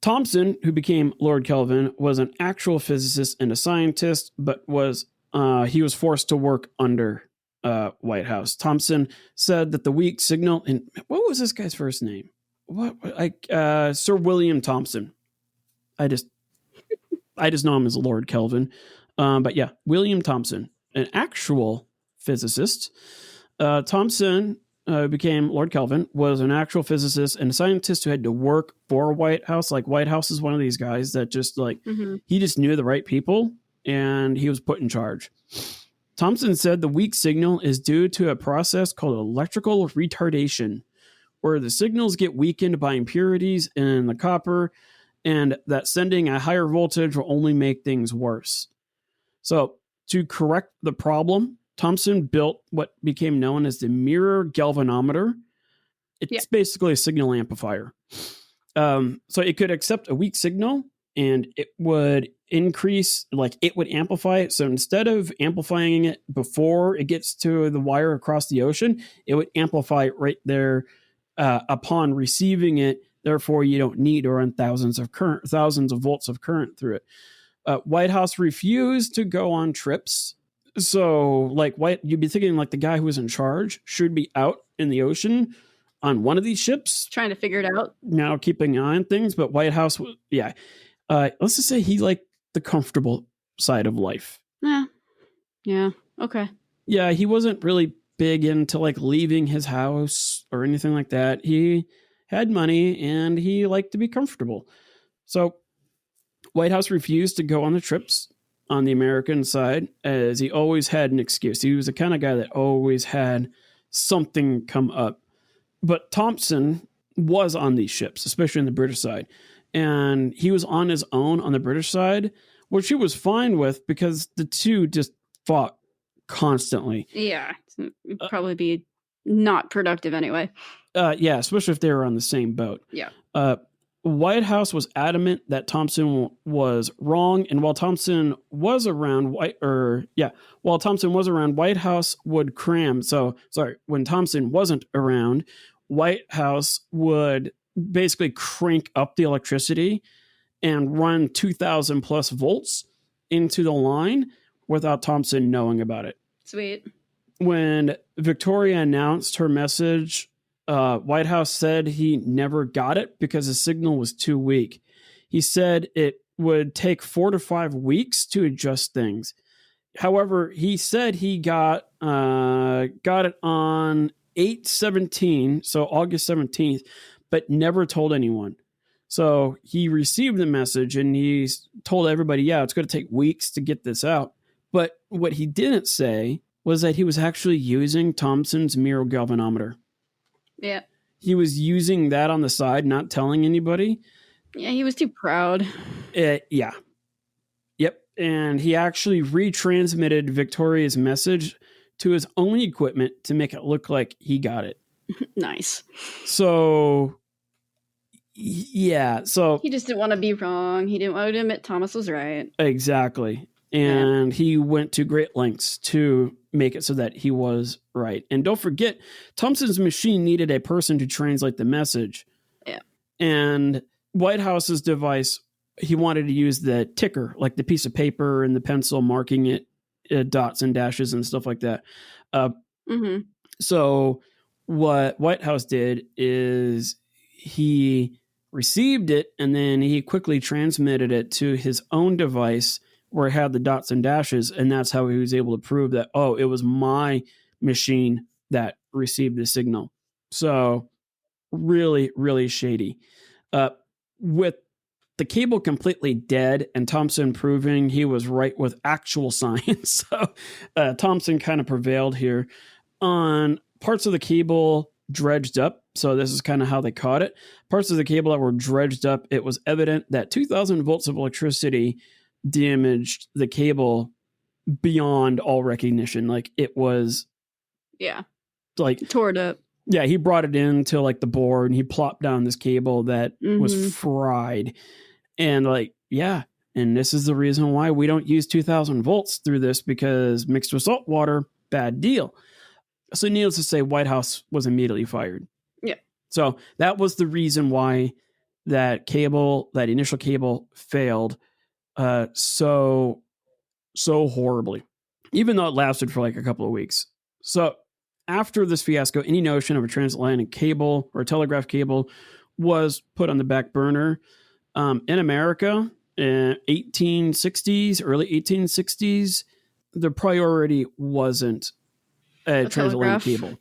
Thomson, who became Lord Kelvin, was an actual physicist and a scientist, but he was forced to work under White House. Thomson said that the weak signal, and what was this guy's first name? Sir William Thomson. I just know him as Lord Kelvin. But yeah, William Thomson, an actual physicist. Thomson became Lord Kelvin, was an actual physicist and a scientist who had to work for White House. Like White House is one of these guys that just he just knew the right people and he was put in charge. Thomson said the weak signal is due to a process called electrical retardation, where the signals get weakened by impurities in the copper, and that sending a higher voltage will only make things worse. So to correct the problem, Thomson built what became known as the mirror galvanometer. It's basically a signal amplifier. So it could accept a weak signal and it would increase, like it would amplify it. So instead of amplifying it before it gets to the wire across the ocean, it would amplify it right there upon receiving it. Therefore, you don't need to run thousands of volts of current through it. White House refused to go on trips. So, you'd be thinking like the guy who was in charge should be out in the ocean on one of these ships, trying to figure it out. Now, keeping an eye on things, but White House, let's just say he liked the comfortable side of life. Yeah. Okay. Yeah, he wasn't really big into leaving his house or anything like that. He had money and he liked to be comfortable. So White House refused to go on the trips on the American side, as he always had an excuse. He was the kind of guy that always had something come up. But Thomson was on these ships, especially on the British side. And he was on his own on the British side, which he was fine with because the two just fought constantly. Yeah, it'd probably be not productive anyway. Yeah, especially if they were on the same boat. Yeah. White House was adamant that Thomson was wrong, and while Thomson was around, White House would cram. When Thomson wasn't around, White House would basically crank up the electricity and run 2,000 plus volts into the line without Thomson knowing about it. Sweet. When Victoria announced her message, White House said he never got it because the signal was too weak. He said it would take 4 to 5 weeks to adjust things. However, he said he got it on 8/17, so August 17th, but never told anyone. So he received the message and he told everybody, it's going to take weeks to get this out. But what he didn't say was that he was actually using Thomson's mirror galvanometer. Yeah. He was using that on the side, not telling anybody. Yeah, he was too proud. Yeah. Yep. And he actually retransmitted Victoria's message to his own equipment to make it look like he got it. Nice. So, yeah. So he just didn't want to be wrong. He didn't want to admit Thomas was right. Exactly. And he went to great lengths to make it so that he was right. And don't forget, Thomson's machine needed a person to translate the message. Yeah. And White House's device he wanted to use the ticker, like the piece of paper and the pencil marking it, dots and dashes and stuff like that. So what Whitehouse did is he received it and then he quickly transmitted it to his own device where it had the dots and dashes, and that's how he was able to prove that, oh, it was my machine that received the signal. So really, really shady. With the cable completely dead and Thomson proving he was right with actual science. So Thomson kind of prevailed here on parts of the cable dredged up. So this is kind of how they caught it. Parts of the cable that were dredged up, it was evident that 2,000 volts of electricity damaged the cable beyond all recognition. Like it was, like tore it up. Yeah, he brought it into like the board and he plopped down this cable that was fried. And like, yeah, and this is the reason why we don't use 2,000 volts through this, because mixed with salt water, bad deal. So needless to say, Whitehouse was immediately fired. Yeah. So that was the reason why that initial cable failed so horribly, even though it lasted for like a couple of weeks. So after this fiasco, any notion of a transatlantic cable or a telegraph cable was put on the back burner. In America, in 1860s, early 1860s, the priority wasn't a transatlantic cable.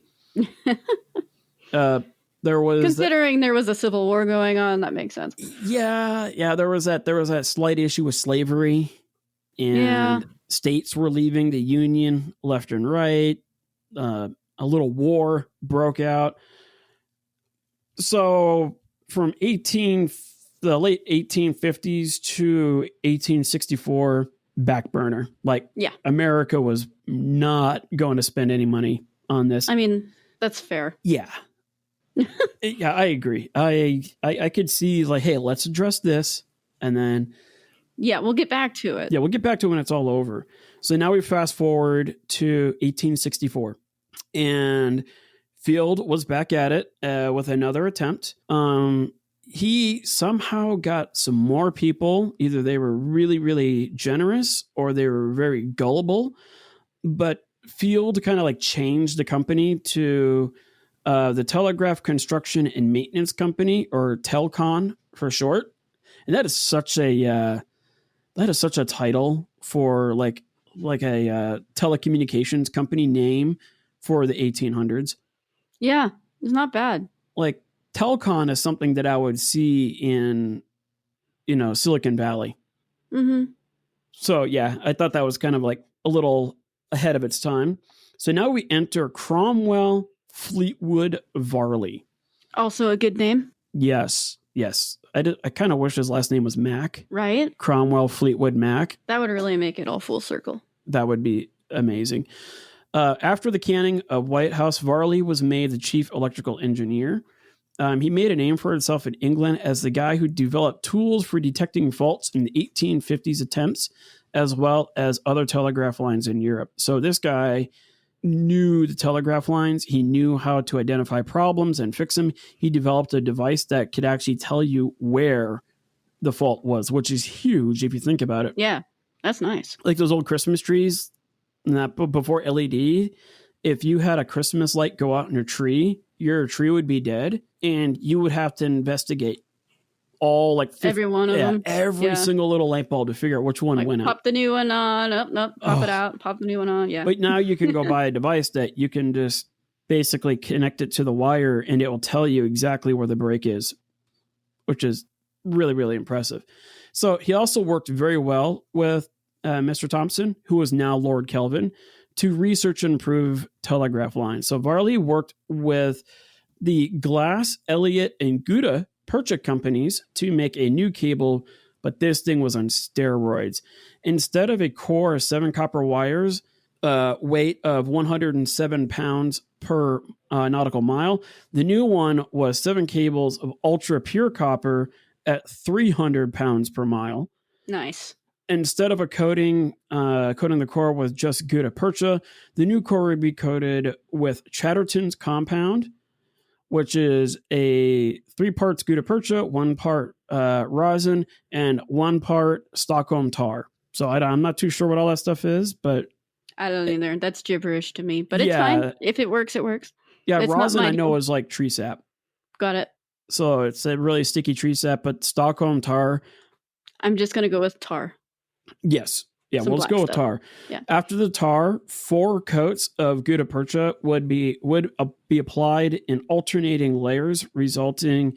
There was, considering there was a civil war going on, that makes sense. Yeah, there was that slight issue with slavery, and states were leaving the Union left and right. A little war broke out. So from the late 1850s to 1864, back burner. Like, America was not going to spend any money on this. I mean, that's fair. Yeah. Yeah, I agree. I could see like, hey, let's address this, and then we'll get back to it. Yeah, we'll get back to it when it's all over. So now we fast forward to 1864, and Field was back at it with another attempt. He somehow got some more people. Either they were really, really generous or they were very gullible. But Field kind of like changed the company to the Telegraph Construction and Maintenance Company, or Telcon for short. And that is such a title for like a telecommunications company name for the 1800s. Yeah, it's not bad. Like, Telcon is something that I would see in, Silicon Valley. So yeah, I thought that was kind of like a little ahead of its time. So now we enter Cromwell Fleetwood Varley. Also a good name. Yes. I kind of wish his last name was Mac. Right? Cromwell Fleetwood Mac. That would really make it all full circle. That would be amazing. After the canning of Whitehouse, Varley was made the chief electrical engineer. He made a name for himself in England as the guy who developed tools for detecting faults in the 1850s attempts, as well as other telegraph lines in Europe. So this guy knew the telegraph lines. He knew how to identify problems and fix them. He developed a device that could actually tell you where the fault was, which is huge if you think about it. Yeah, that's nice. Like those old Christmas trees, that before LED, if you had a Christmas light go out in your tree would be dead, and you would have to investigate all like 50, every one of them, every single little light bulb to figure out which one went out. Pop the new one on, pop it out, pop the new one on. Yeah. But now you can go buy a device that you can just basically connect it to the wire, and it will tell you exactly where the break is, which is really, really impressive. So he also worked very well with Mr. Thomson, who is now Lord Kelvin, to research and improve telegraph lines. So Varley worked with the Glass, Elliott, and Gutta Percha companies to make a new cable, but this thing was on steroids. Instead of a core of 7 copper wires, weight of 107 pounds per nautical mile, the new one was 7 cables of ultra pure copper at 300 pounds per mile. Nice. Instead of coating the core with just gutta percha, the new core would be coated with Chatterton's compound, which is a 3 parts gutta percha, 1 part rosin, and 1 part Stockholm tar. So I'm not too sure what all that stuff is, but I don't either. That's gibberish to me, but it's fine. If it works, it works. Yeah, it's rosin I know is like tree sap. Got it. So it's a really sticky tree sap, but Stockholm tar. I'm just going to go with tar. Yes. Yeah, we'll just go with tar. Yeah. After the tar, 4 coats of gutta percha would be applied in alternating layers, resulting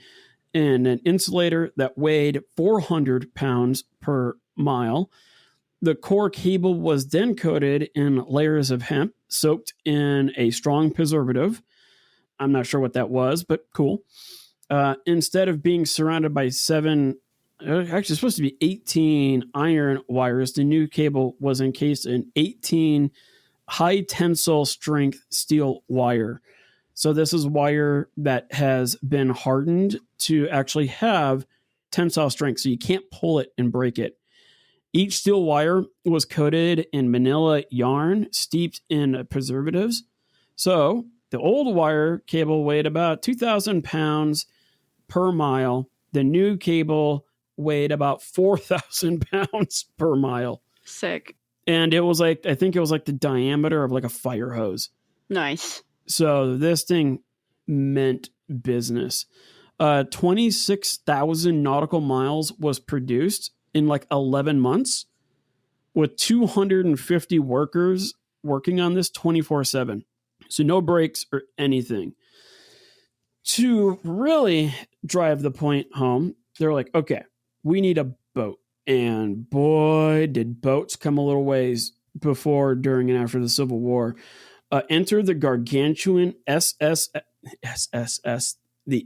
in an insulator that weighed 400 pounds per mile. The core cable was then coated in layers of hemp soaked in a strong preservative. I'm not sure what that was, but cool. Instead of being surrounded by 7, actually it's supposed to be 18 iron wires, the new cable was encased in 18 high tensile strength steel wire. So this is wire that has been hardened to actually have tensile strength, so you can't pull it and break it. Each steel wire was coated in manila yarn steeped in preservatives. So the old wire cable weighed about 2,000 pounds per mile. The new cable weighed about 4,000 pounds per mile. Sick. And it was like, I think it was like the diameter of like a fire hose. Nice. So this thing meant business. 26,000 nautical miles was produced in like 11 months with 250 workers working on this 24/7. So no breaks or anything. To really drive the point home, they're like, okay, we need a boat. And boy, did boats come a little ways before, during, and after the Civil War. Enter the gargantuan the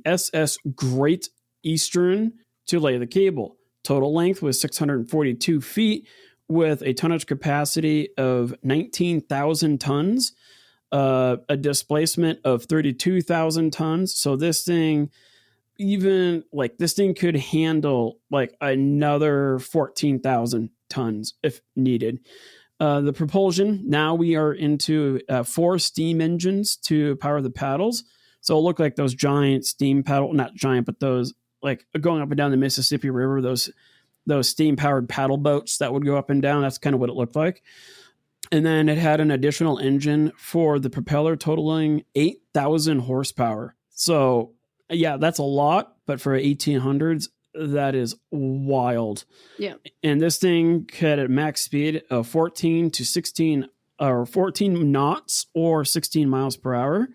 SS Great Eastern to lay the cable. Total length was 642 feet with a tonnage capacity of 19,000 tons, a displacement of 32,000 tons. So this thing, this thing could handle like another 14,000 tons if needed. The propulsion, now we are into 4 steam engines to power the paddles. So it'll look like those giant steam paddle, not giant, but those like going up and down the Mississippi River, those steam powered paddle boats that would go up and down. That's kind of what it looked like. And then it had an additional engine for the propeller totaling 8,000 horsepower. So yeah, that's a lot, but for 1800s, that is wild. Yeah. And this thing had a max speed of 14 knots or 16 miles per hour.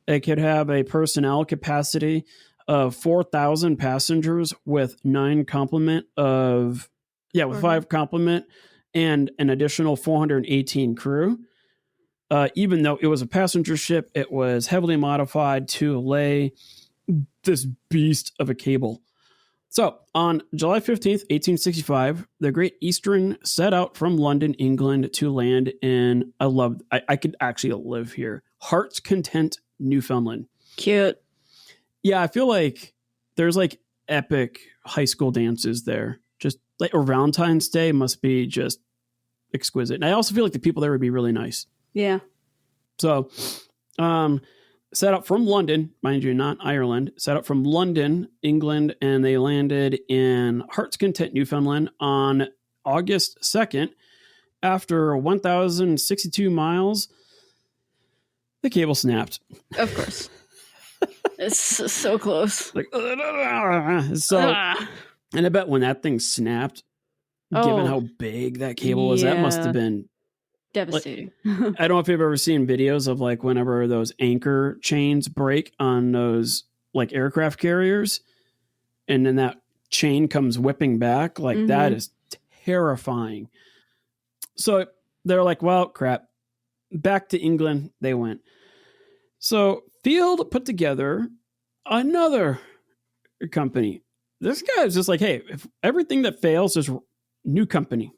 It could have a personnel capacity of 4,000 passengers with 5 complement and an additional 418 crew. Even though it was a passenger ship, it was heavily modified to lay this beast of a cable. So on July 15th, 1865, the Great Eastern set out from London, England to land in, I could actually live here, Heart's Content, Newfoundland. Cute. Yeah, I feel like there's like epic high school dances there. Just like a Valentine's Day must be just exquisite. And I also feel like the people there would be really nice. Yeah. So, set up from London, mind you, not Ireland, set up from London, England, and they landed in Heart's Content, Newfoundland on August 2nd. After 1,062 miles, the cable snapped. Of course. It's so close. And I bet when that thing snapped, given how big that cable was, that must have been devastating. Like, I don't know if you've ever seen videos of like whenever those anchor chains break on those like aircraft carriers, and then that chain comes whipping back. Like that is terrifying. So they're like, well, crap. Back to England they went. So Field put together another company. This guy is just like, hey, if everything that fails is new company.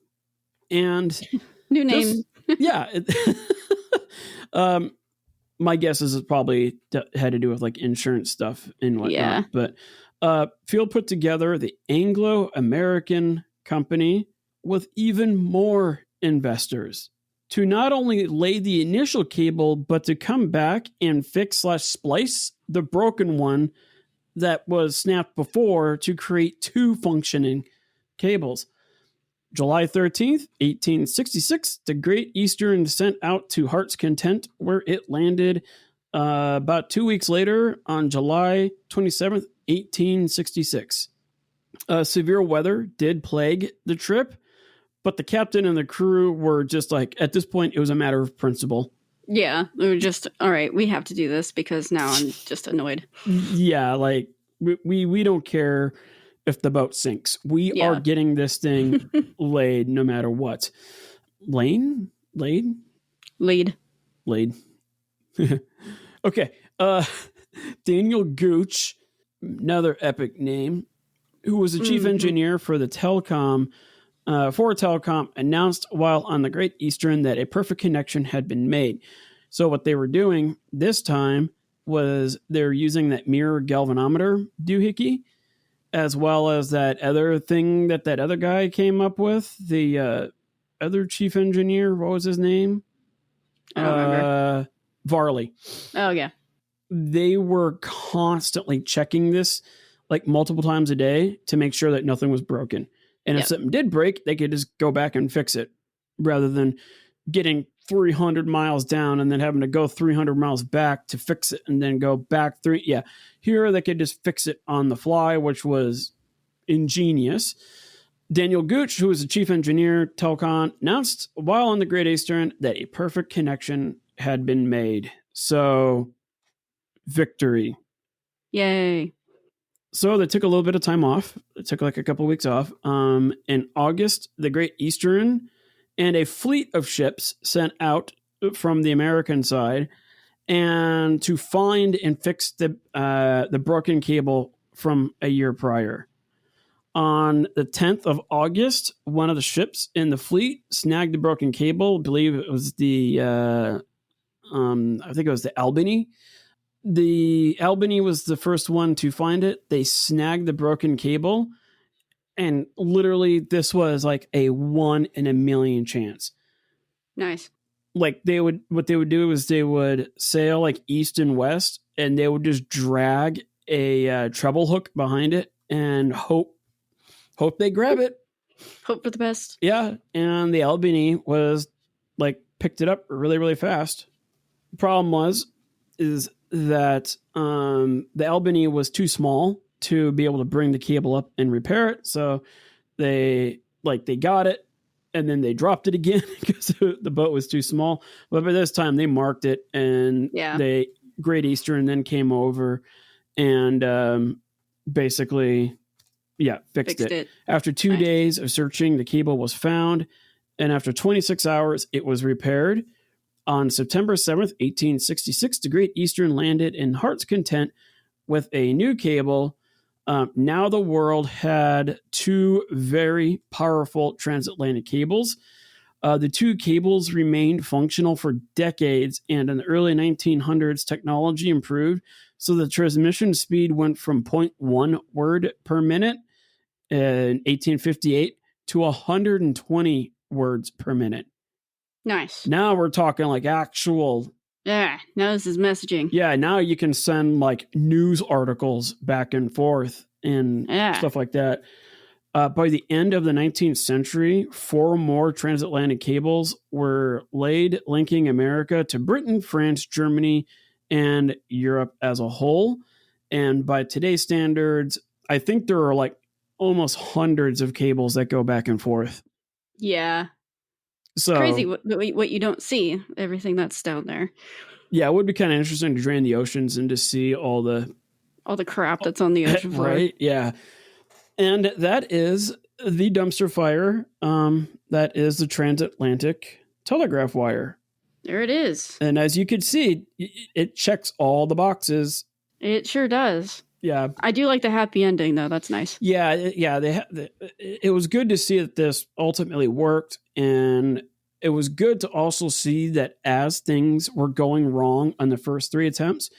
And new name. My guess is it probably had to do with like insurance stuff and whatnot. Yeah. But Field put together the Anglo-American company with even more investors to not only lay the initial cable, but to come back and fix/splice the broken one that was snapped before to create 2 functioning cables. July 13th, 1866, the Great Eastern sent out to Heart's Content, where it landed about 2 weeks later on July 27th, 1866. Severe weather did plague the trip, but the captain and the crew were just like, at this point, it was a matter of principle. Yeah, we were just, all right, we have to do this because now I'm just annoyed. Yeah, like, we don't care if the boat sinks. We are getting this thing laid no matter what. Laid. Okay. Daniel Gooch, another epic name, who was the chief engineer for the telecom, announced while on the Great Eastern that a perfect connection had been made. So what they were doing this time was they're using that mirror galvanometer doohickey, as well as that other thing that other guy came up with, the other chief engineer. What was his name? I don't remember. Varley. Oh, yeah. They were constantly checking this like multiple times a day to make sure that nothing was broken. And if something did break, they could just go back and fix it rather than getting 300 miles down and then having to go 300 miles back to fix it and then go back through. Yeah. Here they could just fix it on the fly, which was ingenious. Daniel Gooch, who was the chief engineer, Telcon, announced while on the Great Eastern that a perfect connection had been made. So, victory. Yay. So they took a little bit of time off. It took like a couple of weeks off. In August, the Great Eastern and a fleet of ships sent out from the American side and to find and fix the broken cable from a year prior. On the 10th of August, one of the ships in the fleet snagged the broken cable. I believe it was I think it was the Albany. The Albany was the first one to find it. They snagged the broken cable, and literally this was like a 1 in a million chance. Nice. Like what they would do is they would sail like east and west, and they would just drag a treble hook behind it and hope they grab it. Hope for the best. Yeah, and the Albany was like picked it up really, really fast. The problem is that the Albany was too small to be able to bring the cable up and repair it. So they got it and then they dropped it again because the boat was too small. But by this time they marked it, and the Great Eastern then came over and basically fixed it. After 2 days of searching, the cable was found, and after 26 hours it was repaired. On September 7th, 1866, the Great Eastern landed in Heart's Content with a new cable. Now the world had 2 very powerful transatlantic cables. The 2 cables remained functional for decades, and in the early 1900s, technology improved, so the transmission speed went from 0.1 word per minute in 1858 to 120 words per minute. Nice. Now we're talking like actual. Yeah, now this is messaging. Yeah, now you can send like news articles back and forth and stuff like that. By the end of the 19th century, 4 more transatlantic cables were laid, linking America to Britain, France, Germany, and Europe as a whole. And by today's standards, I think there are like almost hundreds of cables that go back and forth. Yeah. So crazy what you don't see, everything that's down there. Yeah, it would be kind of interesting to drain the oceans and to see all the crap that's on the ocean floor. Right? Yeah. And that is the dumpster fire. That is the transatlantic telegraph wire. There it is. And as you can see, it checks all the boxes. It sure does. Yeah. I do like the happy ending, though. That's nice. Yeah. It was good to see that this ultimately worked. And it was good to also see that as things were going wrong on the first 3 attempts,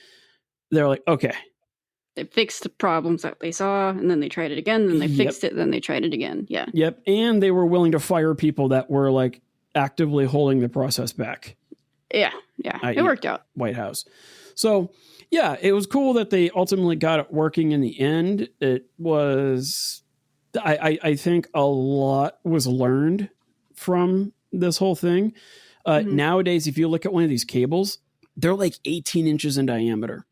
they're like, okay. They fixed the problems that they saw, and then they tried it again, and they fixed it, then they tried it again. Yeah. Yep. And they were willing to fire people that were like actively holding the process back. Yeah. Yeah. It worked out. White House. So Yeah, it was cool that they ultimately got it working in the end. It was, I think a lot was learned from this whole thing. Nowadays, if you look at one of these cables, they're like 18 inches in diameter.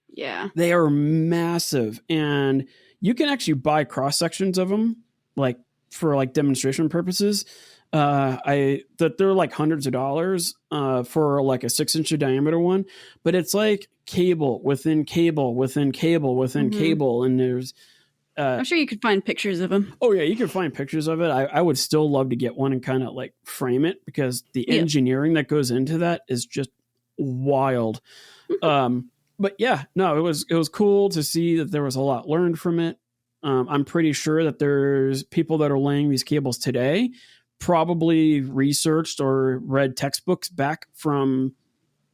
Yeah. They are massive, and you can actually buy cross sections of them, like for like demonstration purposes. They're like hundreds of dollars for like a 6-inch diameter one, but it's like cable within cable within cable within cable, and there's. I'm sure you could find pictures of them. Oh yeah, you can find pictures of it. I would still love to get one and kind of like frame it, because the engineering that goes into that is just wild. But yeah, no, it was cool to see that there was a lot learned from it. I'm pretty sure that there's people that are laying these cables today probably researched or read textbooks back from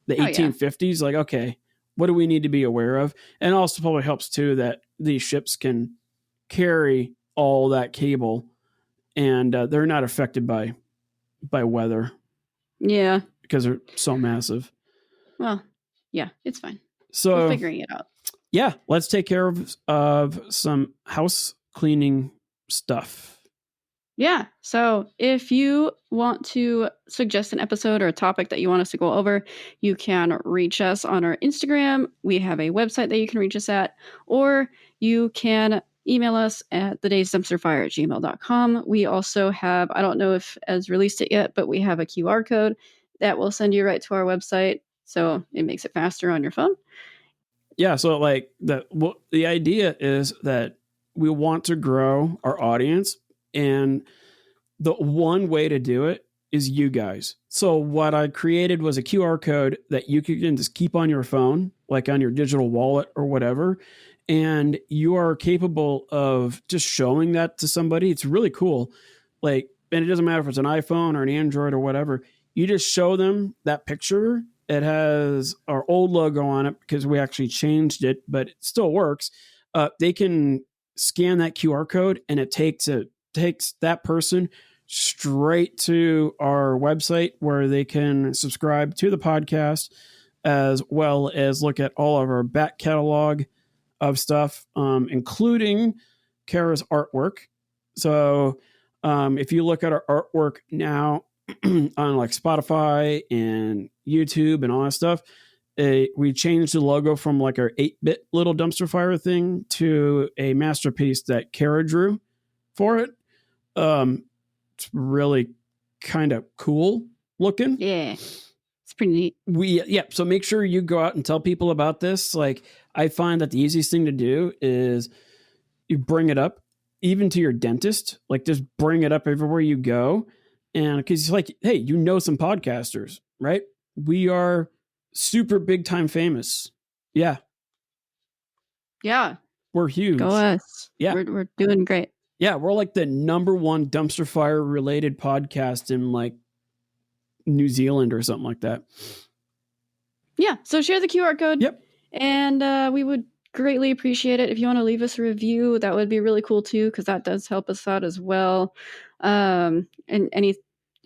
the 1850s. Like, okay, what do we need to be aware of? And also probably helps too that these ships can carry all that cable, and they're not affected by weather. Yeah, because they're so massive. Well, yeah, it's fine. So we're figuring it out. Yeah, let's take care of some house cleaning stuff. Yeah. So if you want to suggest an episode or a topic that you want us to go over, you can reach us on our Instagram. We have a website that you can reach us at, or you can email us at thedaysdumpsterfire@gmail.com. We also have, I don't know if Ez released it yet, but we have a QR code that will send you right to our website. So it makes it faster on your phone. Yeah. So like the idea is that we want to grow our audience, and the one way to do it is you guys. So what I created was a QR code that you can just keep on your phone, like on your digital wallet or whatever. And you are capable of just showing that to somebody. It's really cool. Like, and it doesn't matter if it's an iPhone or an Android or whatever. You just show them that picture. It has our old logo on it because we actually changed it, but it still works. They can scan that QR code, and it takes that person straight to our website, where they can subscribe to the podcast, as well as look at all of our back catalog of stuff, including Kara's artwork. So if you look at our artwork now on like Spotify and YouTube and all that stuff, we changed the logo from like our 8-bit little dumpster fire thing to a masterpiece that Kara drew for it. It's really kind of cool looking. Yeah, it's pretty neat. So make sure you go out and tell people about this. Like, I find that the easiest thing to do is you bring it up, even to your dentist. Like, just bring it up everywhere you go. And because it's like, hey, some podcasters, right? We are super big time famous. Yeah. Yeah. We're huge. Go us. Yeah. We're doing great. Yeah. We're like the #1 dumpster fire related podcast in like New Zealand or something like that. Yeah. So share the QR code. Yep. And we would greatly appreciate it if you want to leave us a review. That would be really cool too, because that does help us out as well. And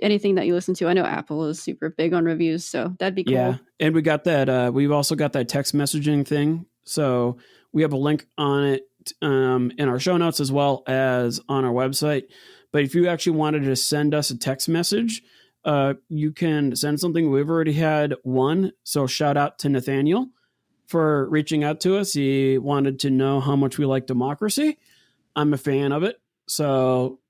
anything that you listen to, I know Apple is super big on reviews, so that'd be cool. Yeah, and we got that. We've also got that text messaging thing, so we have a link on it in our show notes as well as on our website. But if you actually wanted to send us a text message, you can send something. We've already had one, so shout out to Nathaniel for reaching out to us. He wanted to know how much we like democracy. I'm a fan of it, so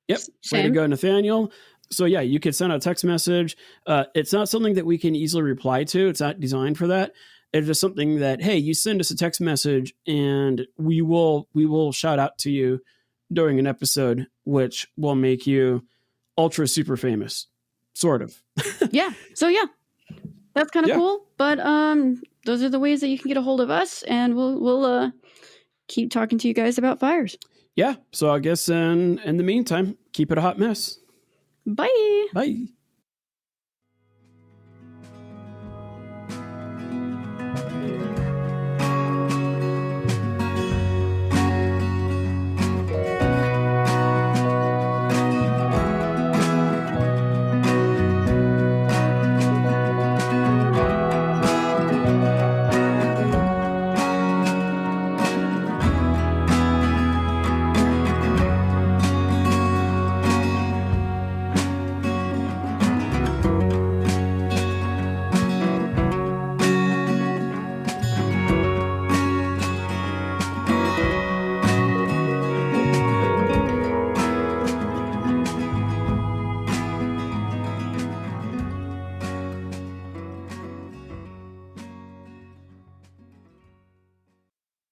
yep, way to go, Nathaniel. So yeah, you could send a text message. It's not something that we can easily reply to. It's not designed for that. It's just something that, hey, you send us a text message and we will shout out to you during an episode, which will make you ultra super famous, sort of. Yeah. So yeah, that's kind of cool. But those are the ways that you can get a hold of us, and we'll keep talking to you guys about fires. Yeah. So I guess in the meantime, keep it a hot mess. Bye. Bye.